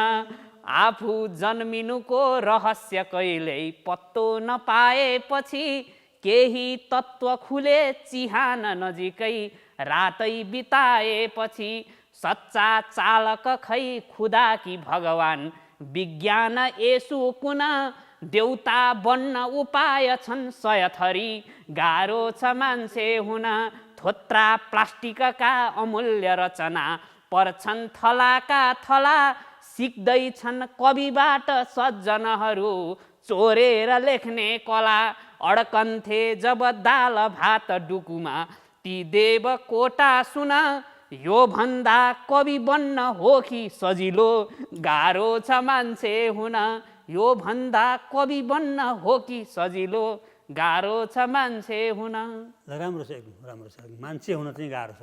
B: आफू जन्मिनुको रहस्य कहिल्यै पत्तो नपाएपछि केही तत्त्व खुले चिहान नजिकै रातै बिताएपछि सच्चा चालक खै खुदा कि भगवान विज्ञान यसु कुन देउता बन्न उपाय छन् सय थरी गाह्रो छ मान्छे हुन थोत्रा प्लास्टिकका अमूल्य रचना पर्छन् थलाका थला सिक्दैछन् कविबाट सज्जनहरू चोरेर लेख्ने कला अड्कन्थे जब दाल भात डुकुमा ती देव कोटा सुन यो भन्दा कवि बन्न हो कि सजिलो गाह्रो छ मान्छे हुन यो भन्दा कवि बन्न हो कि सजिलो गाह्रो छ मान्छे हुन।
C: राम्रो छ, एकदम राम्रो छ। मान्छे हुन चाहिँ गाह्रो छ।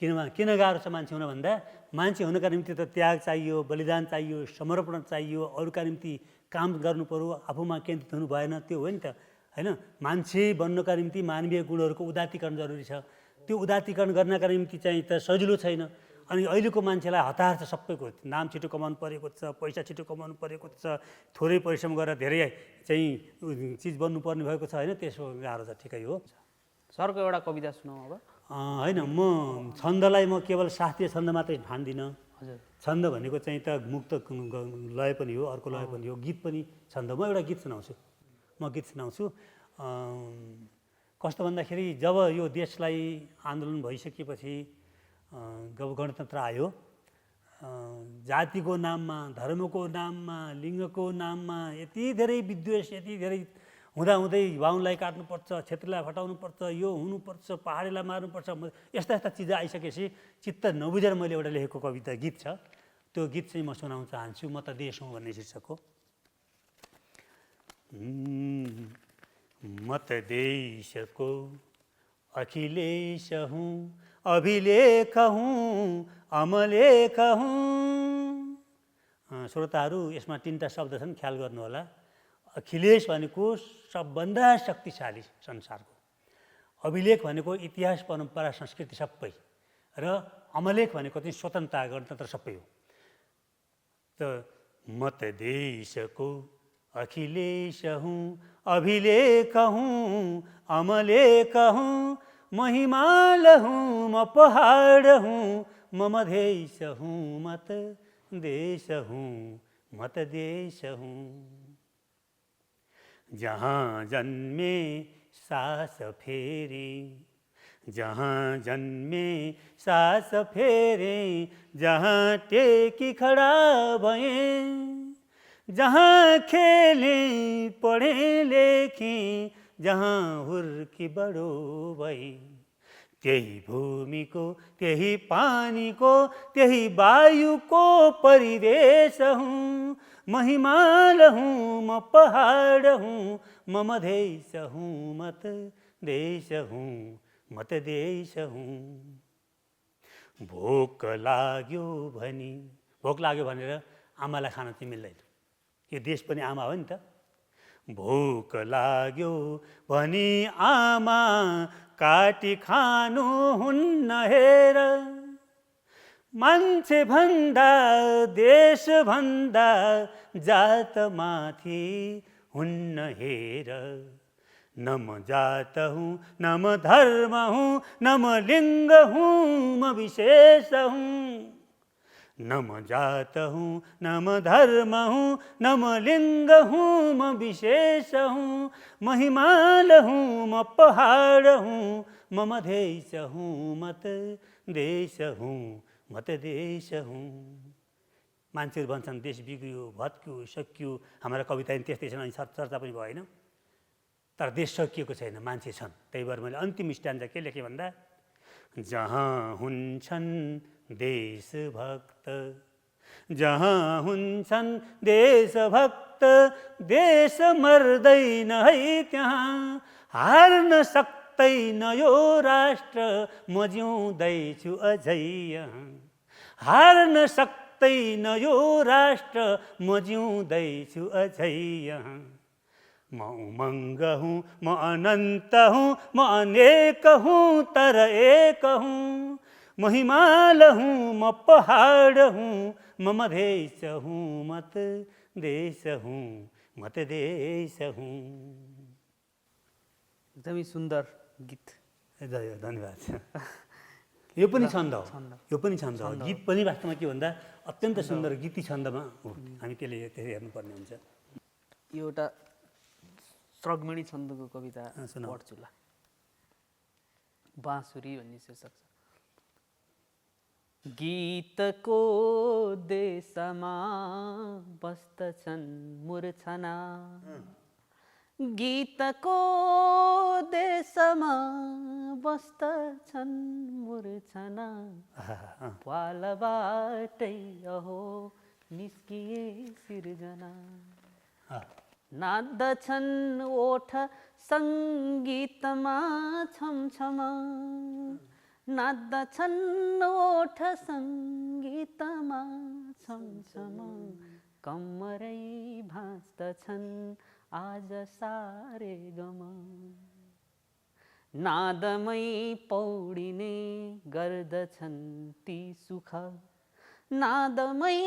C: किन गाह्रो छ मान्छे हुन भन्दा मान्छे हुनका निम्ति त त्याग चाहियो, बलिदान चाहियो, समर्पण चाहियो, अरूका निम्ति काम गर्नु पर्यो, आफूमा केन्द्रित हुनु भएन, त्यो हो नि त होइन। मान्छे बन्नका निम्ति मानवीय गुणहरूको उदात्तीकरण जरुरी छ। त्यो उदात्तीकरण गर्नका निम्ति चाहिँ त सजिलो छैन। अनि अहिलेको मान्छेलाई हतार छ सबैको, नाम छिटो कमाउनु परेको छ, पैसा छिटो कमाउनु परेको छ, थोरै परिश्रम गरेर धेरै चाहिँ चिज बन्नुपर्ने भएको छ होइन। त्यसो गाह्रो छ, ठिकै हो।
B: सरको एउटा कविता सुनाऊ अब।
C: होइन, म छन्दलाई म केवल शास्त्रीय छन्द मात्रै ठान्दिनँ।
B: हजुर,
C: छन्द भनेको चाहिँ त मुक्त लय पनि हो, अर्को लय पनि हो, गीत पनि छन्द। म एउटा गीत सुनाउँछु। कस्तो भन्दाखेरि जब यो देशलाई आन्दोलन भइसकेपछि जब गणतन्त्र आयो, जातिको नाममा, धर्मको नाममा, लिङ्गको नाममा यति धेरै विद्वेष, यति धेरै हुँदाहुँदै बाहुनलाई काट्नुपर्छ, क्षेत्रलाई हटाउनुपर्छ, यो हुनुपर्छ, पहाडीलाई मार्नुपर्छ, यस्ता चिज आइसकेपछि चित्त नबुझेर मैले एउटा लेखेको कविता गीत छ। त्यो गीत चाहिँ म सुनाउन चाहन्छु। म त देश हुँ भन्ने शीर्षक हो। म त देशको अखिलेश हुँ, अभिलेख हुँ, अमलेख हुँ। श्रोताहरू, यसमा 3टा शब्द छन्, ख्याल गर्नु होला। अखिलेश भनेको सबभन्दा शक्तिशाली संसारको, अभिलेख भनेको इतिहास, परम्परा, संस्कृति सबै, र अमलेख भनेको चाहिँ स्वतन्त्रता, गणतन्त्र सबै हो। त म त देशको अखिलेश हुँ, अभिलेख हुँ, अमलेख हुँ, म हिमाल हुँ, म पहाड हुँ, म मधेश हुँ, म त देश हुँ, म त देश हुँ। जहाँ जन्मे सास फेरे, जहाँ जन्मे सास फेरे, जहाँ टेकी खडा भएँ, जहाँ खेले पढे लेखे, जहाँ हुर्की बडो भई, त्यही भूमिको, त्यही पानीको, त्यही वायुको परिवेश हुँ। म हिमाल हुँ, म पहाड हुँ, म मधेश हुँ, म त देश हुँ, म त देश हुँ। भोक लाग्यो भनेर आमालाई खान चाहिँ मिल्दैन। यो देश पनि आमा हो नि त। भोक लाग्यो भनी आमा काटी खानु हुन्न हेर, मान्छे भन्दा, देश भन्दा, जात माथि हुन्न हेर। न म जात हुँ, न म धर्म हुँ, न म लिङ्ग हुँ, म विशेष हुँ। न म जात हूँ, न म धर्म हूँ, न म लिङ्ग हूँ, म विशेष हूँ। म हिमाल हूँ, म पहाड हूँ, म मधेश हूँ, म त देश हूँ, म त देश हूँ। मान्छेहरू भन्छन् देश बिग्रियो, भत्क्यो, सकियो। हाम्रा कविता त्यस्तै छन्, अनि चर्चा पनि भएन। तर देश सकिएको छैन, मान्छे छन्। त्यही भएर मैले अन्तिम स्ट्यान्जा के लेखेँ भन्दा, जहाँ हुन्छन् देशभक्त, जहाँ हुन्छन् देशभक्त, देश मर्दैन है त्यहाँ, हार्न सक्दैन यो राष्ट्र, म जिउँदैछु अझै यहाँ। हार्न सक्दैन यो राष्ट्र म जिउँदैछु अझै यहाँ म उमङ्ग हुँ म अनन्त हुँ म अनेक हुँ तर एक हुँ म हिमाल हुँ म पहाड हुँ म मधेस हुँ म त देश हुँ म त देश हुँ।
B: एकदमै सुन्दर गीत।
C: धन्यवाद। यो पनि छन्द हो, यो पनि छन्द हो। गीत पनि वास्तवमा के भन्दा अत्यन्त सुन्दर गीती छन्दमा हो। हामी त्यसले हेर्नुपर्ने हुन्छ।
B: यो एउटा श्रगमणि छन्दको कविता पढ्छु ल। बाँसुरी भन्ने शीर्षक छ। गीतको देशमा बस्दछन् मूर्छना, गीतको देशमा बस्दछन् मूर्छना, पालबाटै अहो निस्किए सिर्जना, नाच्दछन् ओठ सङ्गीतमा छमछमा, नाच्दछन् ओठ सङ्गीतमा छमछमा, कम्मरै भाँच्दछन् आज सारे गमा, नादमै पौडिने गर्दछन् ती सुख, नादमै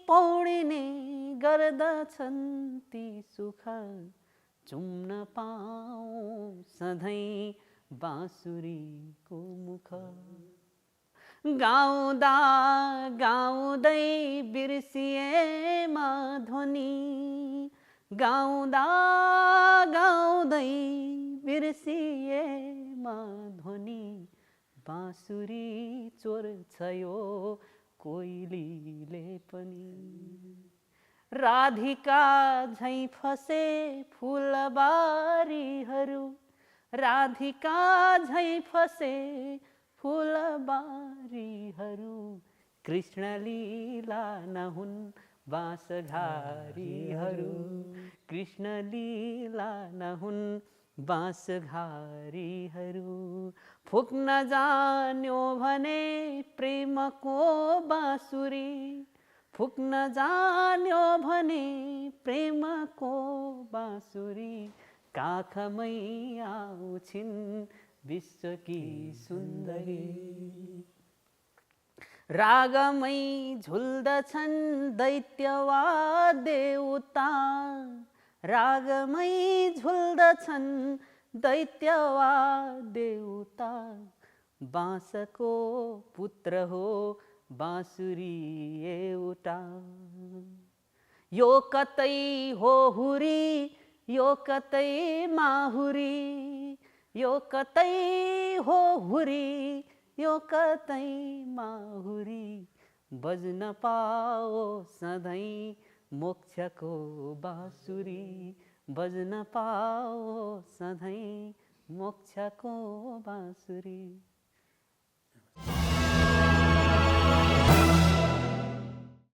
B: पौडिने गर्दछन् ती सुख, चुम्न पाऊँ सधैँ बाँसुरीको मुख, गाउँदा गाउँदै बिर्सिएमा ध्वनि, गाउँदा गाउँदै बिर्सिएमा ध्वनि, बाँसुरी चोर्छ यो कोइलीले पनि, राधिका झैँ फसे फुलबारीहरू, राधिका झैँ फसे फुलबारीहरू, कृष्ण लीला नहुन् बाँसघारीहरू, कृष्ण लीला नहुन् बाँसघारीहरू, फुक्न जान्यो भने प्रेमको बाँसुरी, फुक्न जान्यो भने प्रेमको बाँसुरी, काखमै आउँछिन् विश्वकी सुन्दरी, रागमै झुल्दछन् दैत्य वा देवता, रागमै झुल्दछन् दैत्य वा देवता, बाँसको पुत्र हो बाँसुरी एउटा, यो कतै हो हुरी यो कतै माहुरी, यो कतै हो हुरी यो कतै माहुरी, बज्न पाओ सधैँ मोक्षको बाँसुरी, बज्न पाओ सधैँ मोक्षको बाँसुरी।